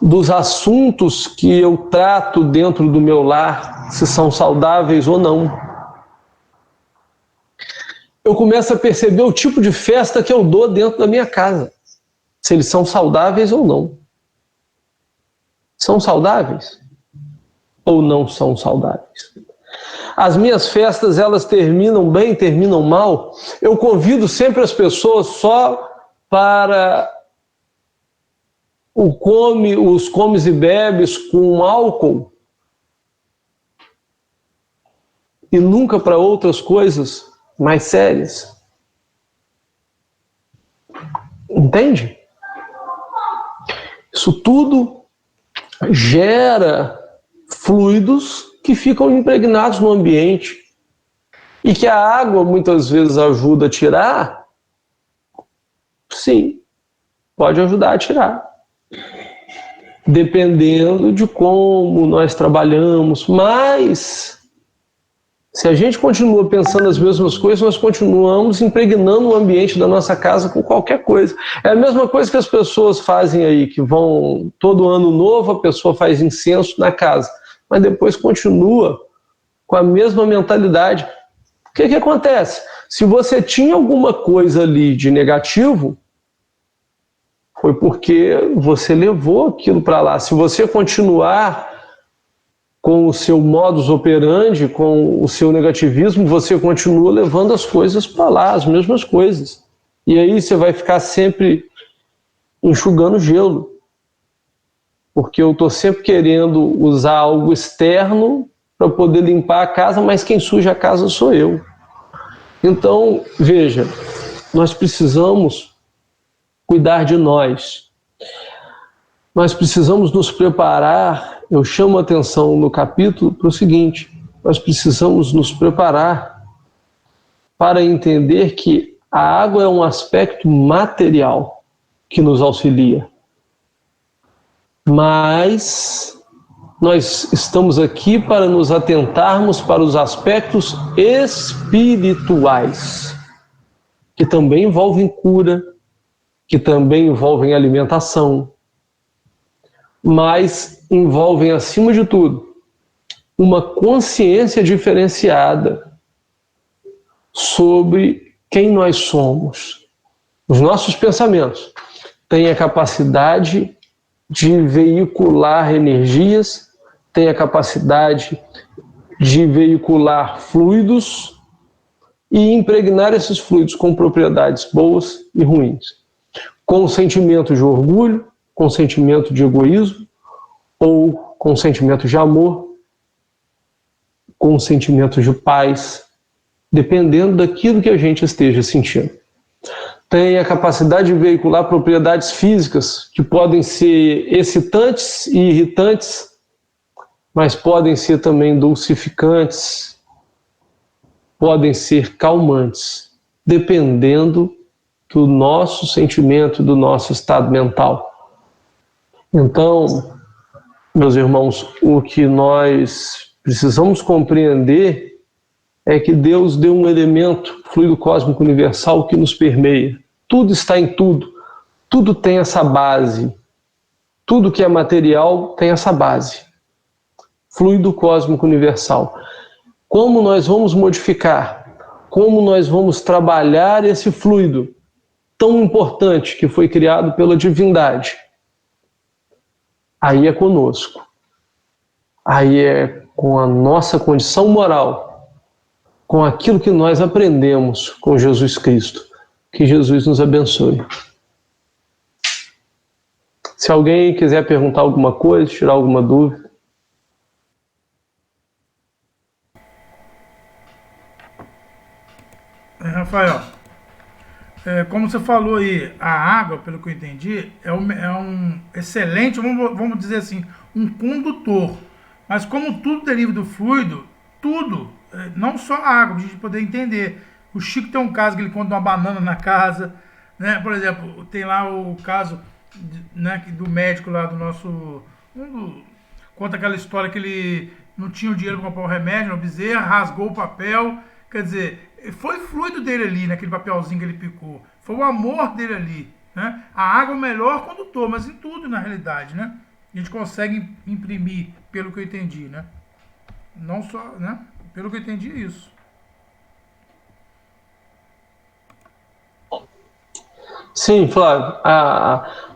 Dos assuntos que eu trato dentro do meu lar, se são saudáveis ou não. Eu começo a perceber o tipo de festa que eu dou dentro da minha casa, se eles são saudáveis ou não. São saudáveis ou não são saudáveis? As minhas festas, elas terminam bem, terminam mal? Eu convido sempre as pessoas só para os comes e bebes com álcool e nunca para outras coisas mais sérias. Entende? Isso tudo gera fluidos que ficam impregnados no ambiente e que a água muitas vezes ajuda a tirar. Sim, pode ajudar a tirar, dependendo de como nós trabalhamos, mas se a gente continua pensando as mesmas coisas, nós continuamos impregnando o ambiente da nossa casa com qualquer coisa. É a mesma coisa que as pessoas fazem aí, que vão, todo ano novo, a pessoa faz incenso na casa, mas depois continua com a mesma mentalidade. O que acontece? Se você tinha alguma coisa ali de negativo, foi porque você levou aquilo para lá. Se você continuar com o seu modus operandi, com o seu negativismo, você continua levando as coisas para lá, as mesmas coisas. E aí você vai ficar sempre enxugando gelo. Porque eu estou sempre querendo usar algo externo para poder limpar a casa, mas quem suja a casa sou eu. Então, veja, nós precisamos cuidar de nós. Nós precisamos nos preparar. Eu chamo a atenção no capítulo para o seguinte: nós precisamos nos preparar para entender que a água é um aspecto material que nos auxilia. Mas nós estamos aqui para nos atentarmos para os aspectos espirituais, que também envolvem cura, que também envolvem alimentação, mas envolvem, acima de tudo, uma consciência diferenciada sobre quem nós somos. Os nossos pensamentos têm a capacidade de veicular energias, têm a capacidade de veicular fluidos e impregnar esses fluidos com propriedades boas e ruins, com sentimento de orgulho, com sentimento de egoísmo, ou com sentimento de amor, com sentimento de paz, dependendo daquilo que a gente esteja sentindo. tem a capacidade de veicular propriedades físicas que podem ser excitantes e irritantes, mas podem ser também dulcificantes, podem ser calmantes, dependendo do nosso sentimento, do nosso estado mental. Então, meus irmãos, o que nós precisamos compreender é que Deus deu um elemento, fluido cósmico universal, que nos permeia. Tudo está em tudo. Tudo tem essa base. Tudo que é material tem essa base. Fluido cósmico universal. Como nós vamos modificar? Como nós vamos trabalhar esse fluido tão importante que foi criado pela divindade? Aí é conosco. Aí é com a nossa condição moral, com aquilo que nós aprendemos com Jesus Cristo. Que Jesus nos abençoe. Se alguém quiser perguntar alguma coisa, tirar alguma dúvida. Rafael, como você falou aí, a água, pelo que eu entendi, é um excelente, vamos dizer assim, um condutor. Mas como tudo deriva do fluido, tudo, não só a água, para a gente poder entender. O Chico tem um caso que ele conta uma banana na casa, né? Por exemplo, tem lá o caso, né, do médico lá do nosso... conta aquela história que ele não tinha o dinheiro para comprar o remédio, uma bezerra, rasgou o papel. Quer dizer, foi fluido dele ali, naquele papelzinho que ele picou. Foi o amor dele ali, né? A água é o melhor condutor, mas em tudo, na realidade, né? A gente consegue imprimir, pelo que eu entendi, né? Não só, né? Pelo que eu entendi, é isso. Sim, Flávio.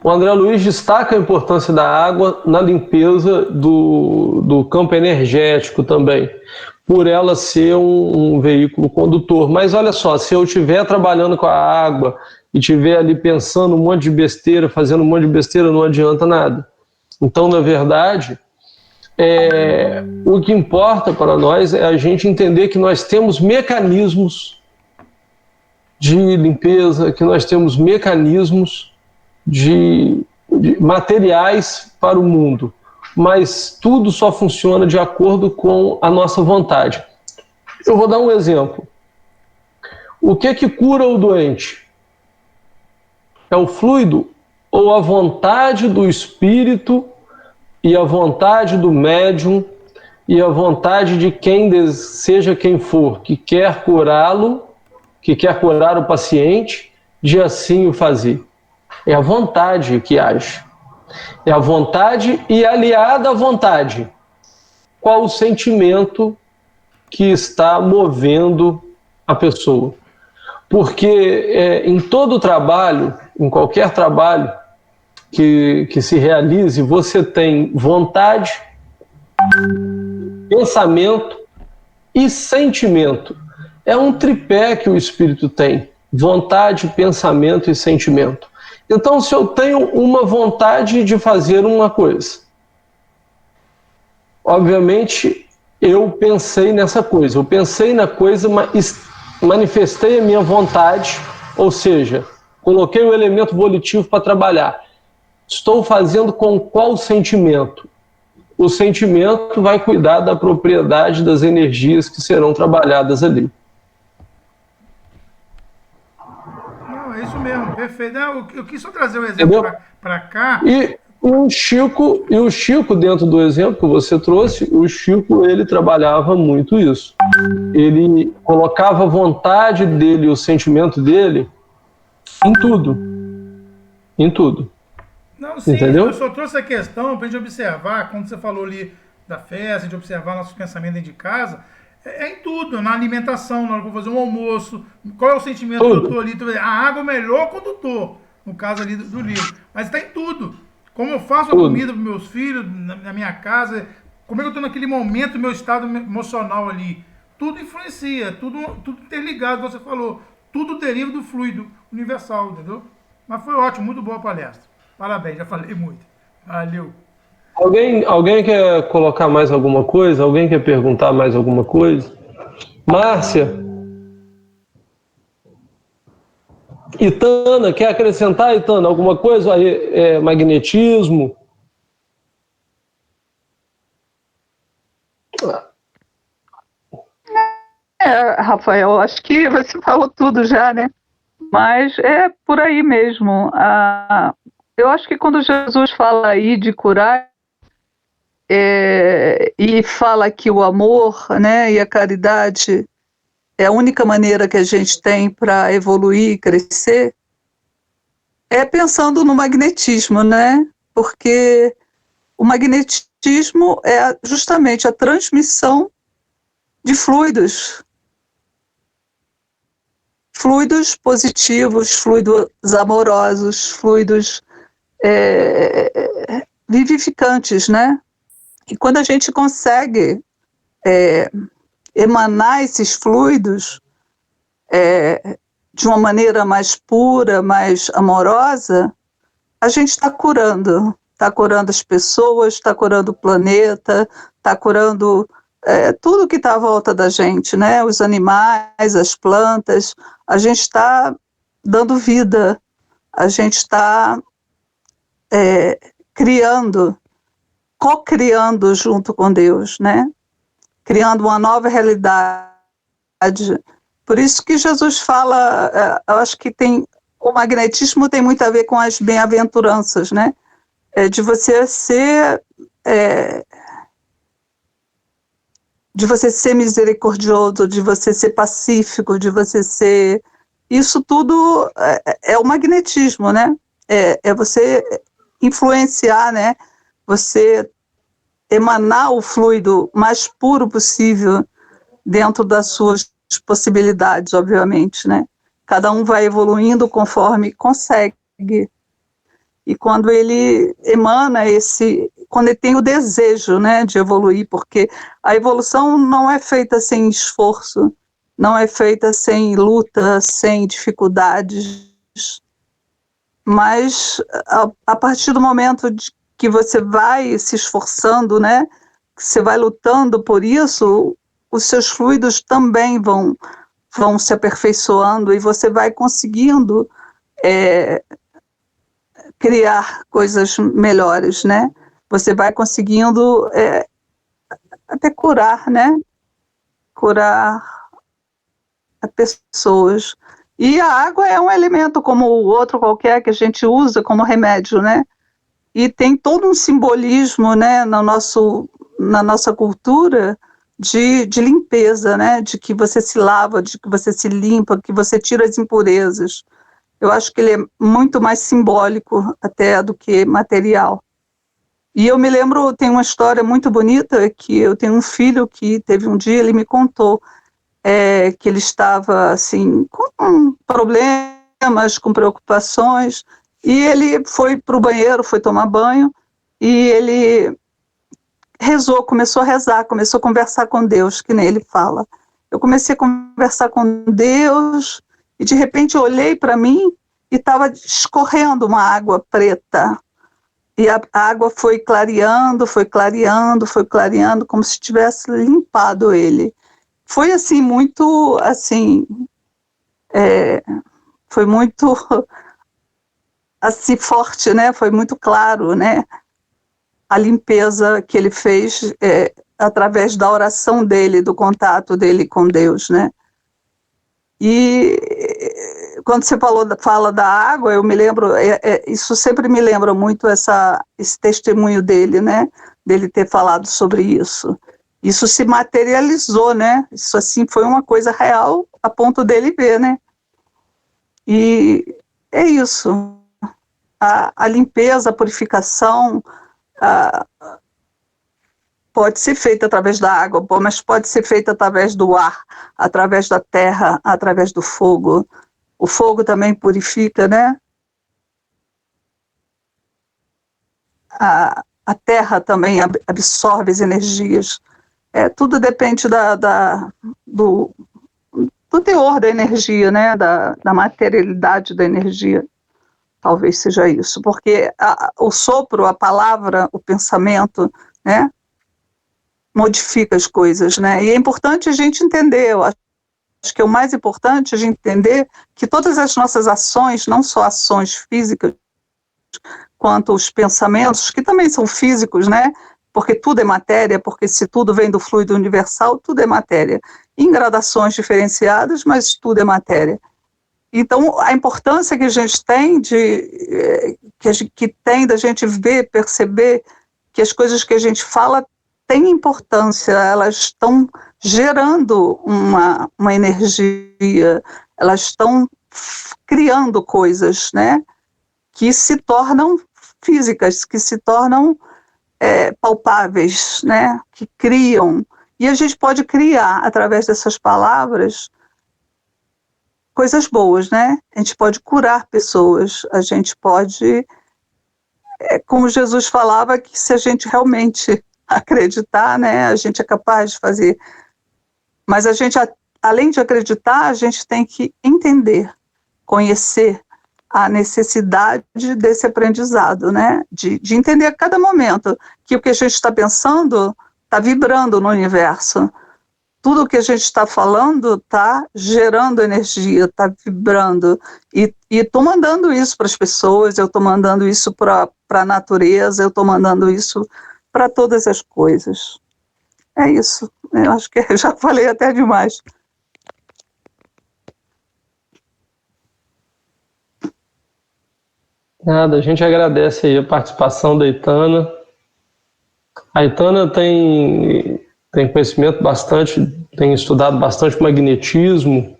O André Luiz destaca a importância da água na limpeza do campo energético também, por ela ser um veículo condutor. Mas olha só, se eu estiver trabalhando com a água e estiver ali pensando um monte de besteira, fazendo um monte de besteira, não adianta nada. Então, na verdade, o que importa para nós é a gente entender que nós temos mecanismos de limpeza, que nós temos mecanismos de materiais para o mundo, mas tudo só funciona de acordo com a nossa vontade. Eu vou dar um exemplo. O que cura o doente? É o fluido ou a vontade do espírito e a vontade do médium e a vontade de quem seja quem for, que quer curá-lo, que quer curar o paciente, de assim o fazer. É a vontade que age. É a vontade e aliada à vontade. Qual o sentimento que está movendo a pessoa? Porque em todo trabalho, em qualquer trabalho que se realize, você tem vontade, pensamento e sentimento. É um tripé que o espírito tem: vontade, pensamento e sentimento. Então, se eu tenho uma vontade de fazer uma coisa, obviamente eu pensei nessa coisa, eu pensei na coisa, mas manifestei a minha vontade, ou seja, coloquei o elemento volitivo para trabalhar. Estou fazendo com qual sentimento? O sentimento vai cuidar da propriedade das energias que serão trabalhadas ali. É isso mesmo, perfeito. Eu quis só trazer um exemplo para cá. E o Chico, dentro do exemplo que você trouxe, o Chico, ele trabalhava muito isso. Ele colocava a vontade dele, o sentimento dele, em tudo. Em tudo. Não, sim, entendeu? Eu só trouxe a questão para a gente observar, quando você falou ali da festa, de observar nossos pensamentos dentro de casa. É em tudo, na alimentação, na hora que eu vou fazer um almoço, qual é o sentimento que eu estou ali? A água é o melhor condutor, no caso ali do livro, mas está em tudo. Como eu faço a comida para meus filhos, na minha casa, como é que eu estou naquele momento, meu estado emocional ali. Tudo influencia, tudo interligado, você falou. Tudo deriva do fluido universal, entendeu? Mas foi ótimo, muito boa a palestra. Parabéns, já falei muito. Valeu. Alguém quer colocar mais alguma coisa? Alguém quer perguntar mais alguma coisa? Márcia? Itana, quer acrescentar, Itana, alguma coisa? Magnetismo? Rafael, acho que você falou tudo já, né? Mas é por aí mesmo. Eu acho que quando Jesus fala aí de curar, e fala que o amor, né, e a caridade é a única maneira que a gente tem para evoluir e crescer, é pensando no magnetismo, né? Porque o magnetismo é justamente a transmissão de fluidos positivos, fluidos amorosos, fluidos vivificantes, né? E quando a gente consegue emanar esses fluidos de uma maneira mais pura, mais amorosa, a gente está curando as pessoas, está curando o planeta, está curando tudo que está à volta da gente, né? Os animais, as plantas, a gente está dando vida, a gente está co-criando junto com Deus, né? Criando uma nova realidade. Por isso que Jesus fala, eu acho que o magnetismo tem muito a ver com as bem-aventuranças, né? De você ser misericordioso, de você ser pacífico, de você ser... Isso tudo é o magnetismo, né? É você influenciar, né? Você emanar o fluido mais puro possível dentro das suas possibilidades, obviamente, né? Cada um vai evoluindo conforme consegue. E quando ele emana quando ele tem o desejo, né, de evoluir, porque a evolução não é feita sem esforço, não é feita sem luta, sem dificuldades, mas a partir do momento que você vai se esforçando, né, que você vai lutando por isso, os seus fluidos também vão se aperfeiçoando e você vai conseguindo criar coisas melhores, né? Você vai conseguindo até curar, né? Curar as pessoas. E a água é um elemento como o outro qualquer que a gente usa como remédio, né? E tem todo um simbolismo, né, na nossa cultura de limpeza, né? De que você se lava, de que você se limpa, que você tira as impurezas. Eu acho que ele é muito mais simbólico até do que material. E eu me lembro, tem uma história muito bonita, que eu tenho um filho que teve um dia, ele me contou que ele estava assim, com problemas, com preocupações, e ele foi para o banheiro, foi tomar banho, e ele rezou, começou a rezar, começou a conversar com Deus, que nem ele fala. Eu comecei a conversar com Deus, e de repente eu olhei para mim e estava escorrendo uma água preta. E a água foi clareando, como se tivesse limpado ele. Foi assim, muito, assim, foi muito, assim, forte, né? Foi muito claro, né? A limpeza que ele fez através da oração dele, do contato dele com Deus, né? E quando você fala da água, eu me lembro, isso sempre me lembra muito esse testemunho dele, né? Dele ter falado sobre isso. Isso se materializou, né? Isso assim foi uma coisa real a ponto dele ver, né? E é isso. A limpeza, a purificação pode ser feita através da água, mas pode ser feita através do ar, através da terra, através do fogo. O fogo também purifica, né? A terra também absorve as energias. Tudo depende do teor da energia, né? Da materialidade da energia. Talvez seja isso, porque o sopro, a palavra, o pensamento, né? Modifica as coisas, né? E é importante a gente entender, eu acho acho que o mais importante é de entender que todas as nossas ações, não só ações físicas, quanto os pensamentos, que também são físicos, né? Porque tudo é matéria, porque se tudo vem do fluido universal, tudo é matéria. Em gradações diferenciadas, mas tudo é matéria. Então, a importância que a gente tem que tem da gente ver, perceber que as coisas que a gente fala têm importância, elas estão gerando uma energia, elas estão criando coisas, né, que se tornam físicas, que se tornam palpáveis, né, que criam. E a gente pode criar, através dessas palavras, coisas boas, né? A gente pode curar pessoas, a gente pode, como Jesus falava, que se a gente realmente acreditar, né, a gente é capaz de fazer. Mas a gente, além de acreditar, a gente tem que entender, conhecer a necessidade desse aprendizado, né? De entender a cada momento que o que a gente está pensando está vibrando no universo. Tudo o que a gente está falando está gerando energia, está vibrando. E estou mandando isso para as pessoas, eu estou mandando isso para a natureza, eu estou mandando isso para todas as coisas. É isso. Eu acho que eu já falei até demais. Nada, a gente agradece aí a participação da Aitana. A Aitana tem conhecimento bastante, tem estudado bastante magnetismo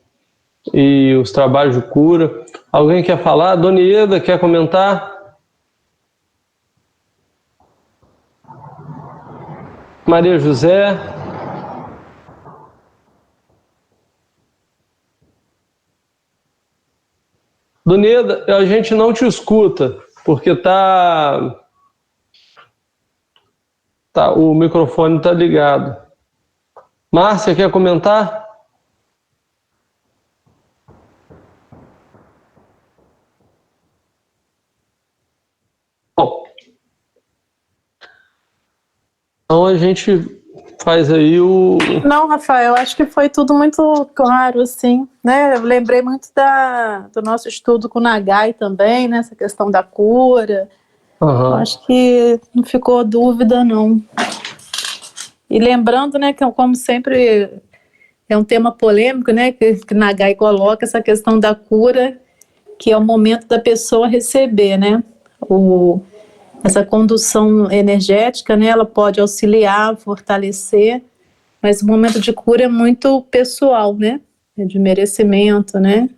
e os trabalhos de cura. Alguém quer falar? Dona Ieda, quer comentar? Maria José? Dona Ieda, a gente não te escuta, porque o microfone está ligado. Márcia, quer comentar? Bom, então a gente faz aí o... Não, Rafael, acho que foi tudo muito claro, assim, né? Eu lembrei muito do nosso estudo com o Nagai também, né? Essa questão da cura. Uhum. Acho que não ficou dúvida, não. E lembrando, né, que como sempre é um tema polêmico, né, que Nagai coloca essa questão da cura, que é o momento da pessoa receber, né? Essa condução energética, né, ela pode auxiliar, fortalecer, mas o momento de cura é muito pessoal, né? É de merecimento, né?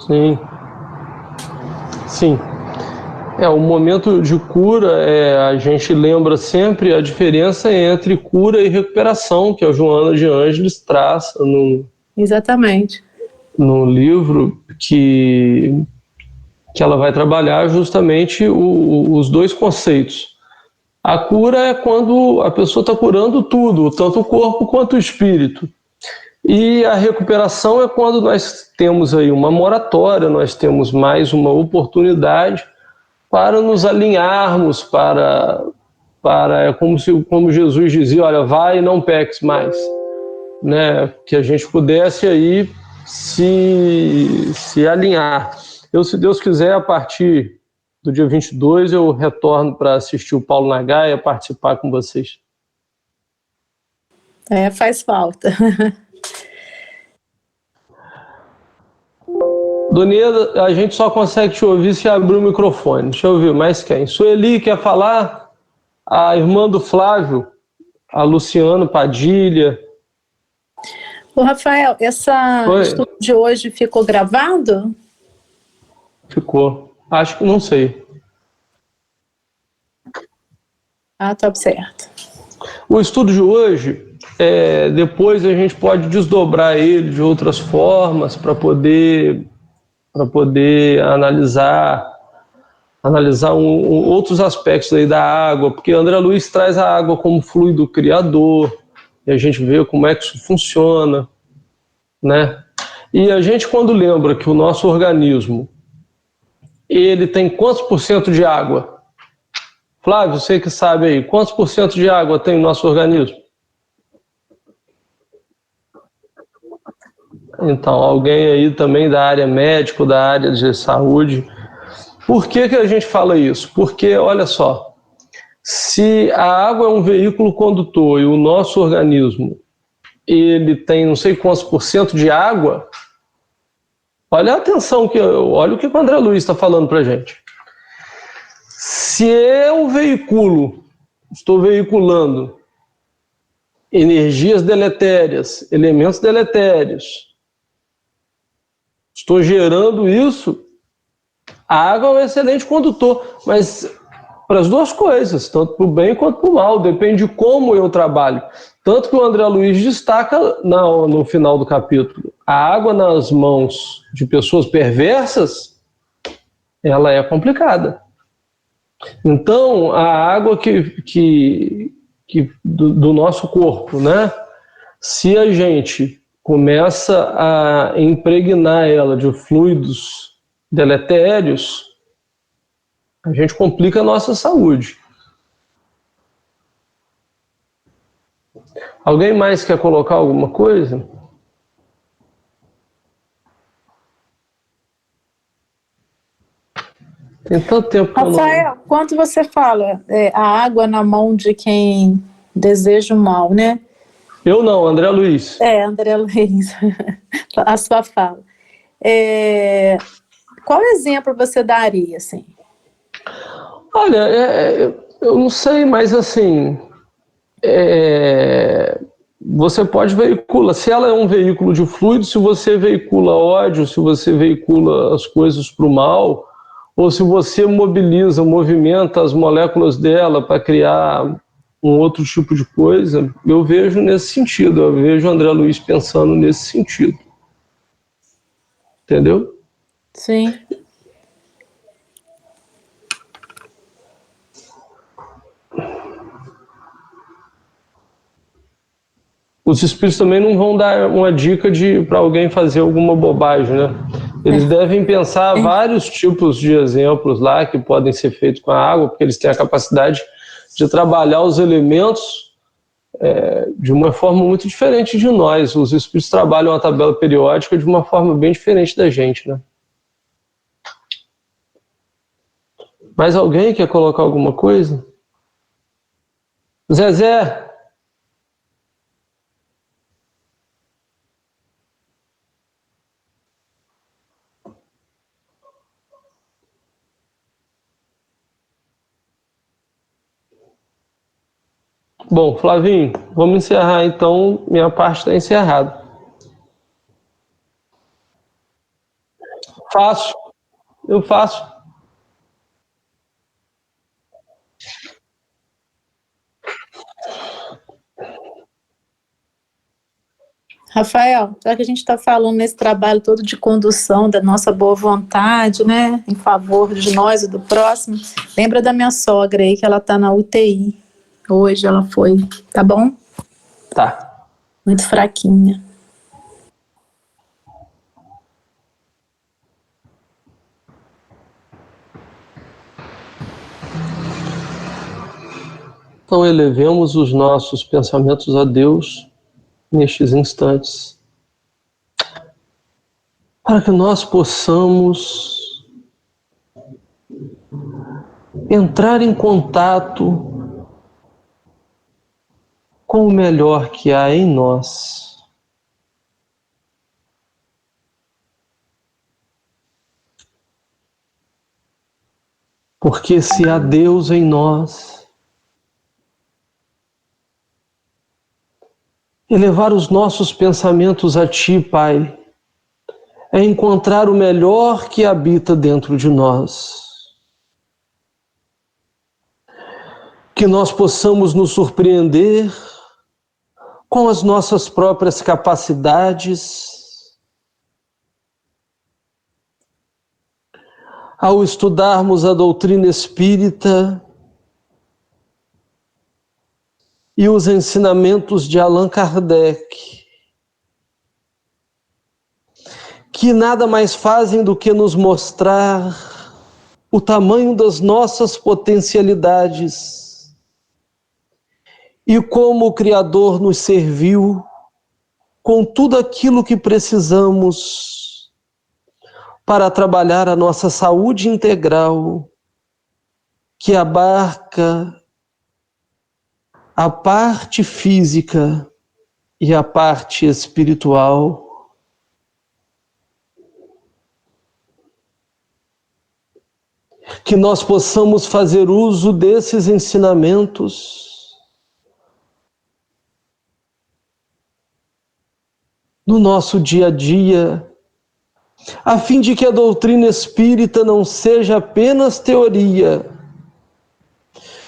Sim. Sim. O momento de cura, a gente lembra sempre a diferença entre cura e recuperação, que a Joana de Ângeles traça Exatamente. No livro que ela vai trabalhar justamente os dois conceitos. A cura é quando a pessoa está curando tudo, tanto o corpo quanto o espírito. E a recuperação é quando nós temos aí uma moratória, nós temos mais uma oportunidade para nos alinharmos, como Jesus dizia, olha, vai e não peques mais, né? Que a gente pudesse aí se alinhar. Se Deus quiser, a partir do dia 22, eu retorno para assistir o Paulo Nagai, participar com vocês. Faz falta. Dona Ieda, a gente só consegue te ouvir se abrir o microfone. Deixa eu ouvir mais quem. Sueli quer falar? A irmã do Flávio, a Luciano Padilha. Ô, Rafael, estudo de hoje ficou gravado? Ficou. Acho que não sei. Tá certo. O estudo de hoje, depois a gente pode desdobrar ele de outras formas para poder analisar outros aspectos aí da água, porque André Luiz traz a água como fluido criador, e a gente vê como é que isso funciona, né? E a gente, quando lembra que o nosso organismo, ele tem quantos por cento de água? Flávio, você que sabe aí, quantos por cento de água tem o nosso organismo? Então, alguém aí também da área médica, da área de saúde. Por que a gente fala isso? Porque, olha só, se a água é um veículo condutor e o nosso organismo ele tem não sei quantos % de água, olha a atenção, olha o que o André Luiz está falando para a gente. Se eu estou veiculando energias deletérias, elementos deletérios, estou gerando isso, a água é um excelente condutor, mas para as duas coisas, tanto para o bem quanto para o mal, depende de como eu trabalho. Tanto que o André Luiz destaca no final do capítulo, a água nas mãos de pessoas perversas, ela é complicada. Então, a água do nosso corpo, né? Se a gente começa a impregnar ela de fluidos deletérios, a gente complica a nossa saúde. Alguém mais quer colocar alguma coisa? Tem tanto tempo que Rafael, quando você fala a água na mão de quem deseja o mal, né? Eu não, André Luiz. André Luiz, a sua fala. Qual exemplo você daria, assim? Olha, eu não sei, mas assim, você pode veicular, se ela é um veículo de fluido, se você veicula ódio, se você veicula as coisas para o mal, ou se você movimenta as moléculas dela para criar um outro tipo de coisa, eu vejo nesse sentido, eu vejo o André Luiz pensando nesse sentido. Entendeu? Sim. Os espíritos também não vão dar uma dica para alguém fazer alguma bobagem, né? Eles devem pensar vários tipos de exemplos lá que podem ser feitos com a água, porque eles têm a capacidade de trabalhar os elementos de uma forma muito diferente de nós. Os espíritos trabalham a tabela periódica de uma forma bem diferente da gente, né? Mais alguém quer colocar alguma coisa? Zezé? Bom, Flavinho, vamos encerrar então, minha parte está encerrada. Faço, eu faço. Rafael, já que a gente está falando nesse trabalho todo de condução da nossa boa vontade, né, em favor de nós e do próximo, lembra da minha sogra aí, que ela está na UTI. Hoje ela foi, tá bom? Tá. Muito fraquinha. Então elevemos os nossos pensamentos a Deus nestes instantes, para que nós possamos entrar em contato com o melhor que há em nós. Porque se há Deus em nós, elevar os nossos pensamentos a Ti, Pai, é encontrar o melhor que habita dentro de nós. Que nós possamos nos surpreender com as nossas próprias capacidades, ao estudarmos a doutrina espírita e os ensinamentos de Allan Kardec, que nada mais fazem do que nos mostrar o tamanho das nossas potencialidades e como o Criador nos serviu com tudo aquilo que precisamos para trabalhar a nossa saúde integral, que abarca a parte física e a parte espiritual. Que nós possamos fazer uso desses ensinamentos no nosso dia a dia, a fim de que a doutrina espírita não seja apenas teoria,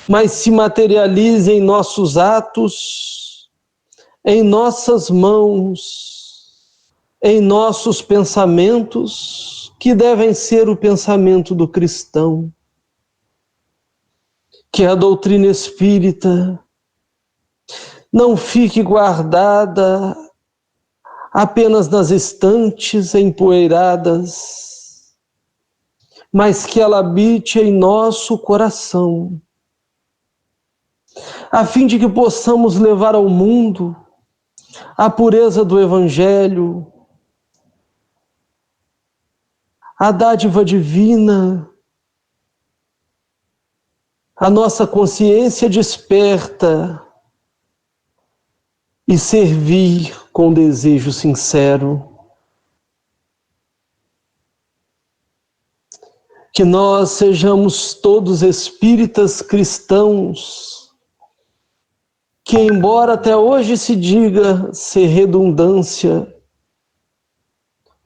mas se materialize em nossos atos, em nossas mãos, em nossos pensamentos, que devem ser o pensamento do cristão. Que a doutrina espírita não fique guardada apenas nas estantes empoeiradas, mas que ela habite em nosso coração, a fim de que possamos levar ao mundo a pureza do Evangelho, a dádiva divina, a nossa consciência desperta e servir com desejo sincero. Que nós sejamos todos espíritas cristãos, que embora até hoje se diga ser redundância,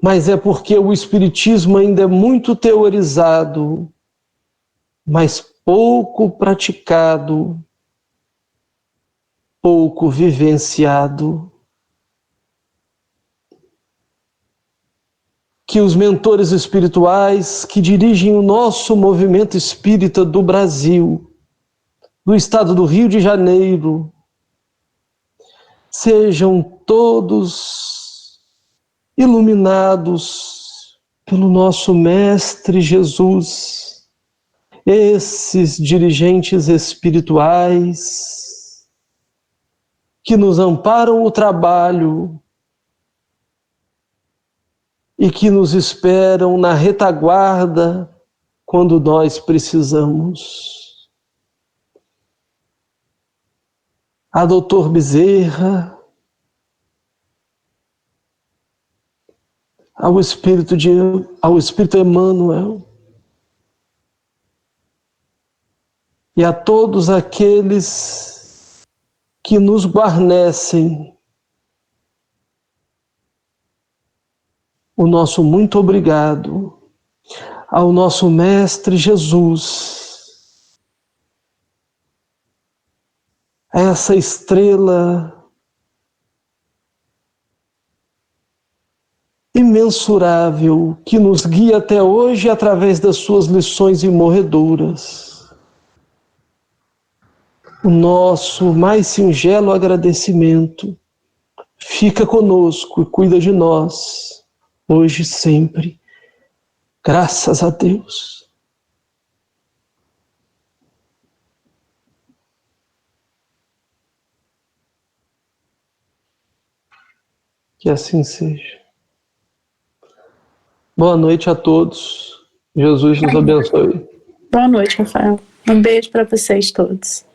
mas é porque o espiritismo ainda é muito teorizado, mas pouco praticado, pouco vivenciado. Que os mentores espirituais que dirigem o nosso movimento espírita do Brasil, do estado do Rio de Janeiro, sejam todos iluminados pelo nosso Mestre Jesus, esses dirigentes espirituais que nos amparam o trabalho e que nos esperam na retaguarda quando nós precisamos. A doutor Bezerra, ao Espírito Emmanuel, e a todos aqueles que nos guarnecem, o nosso muito obrigado, ao nosso Mestre Jesus, essa estrela imensurável que nos guia até hoje através das suas lições imorredoras. O nosso mais singelo agradecimento fica conosco e cuida de nós, hoje e sempre. Graças a Deus. Que assim seja. Boa noite a todos. Jesus nos abençoe. Boa noite, Rafael. Um beijo para vocês todos.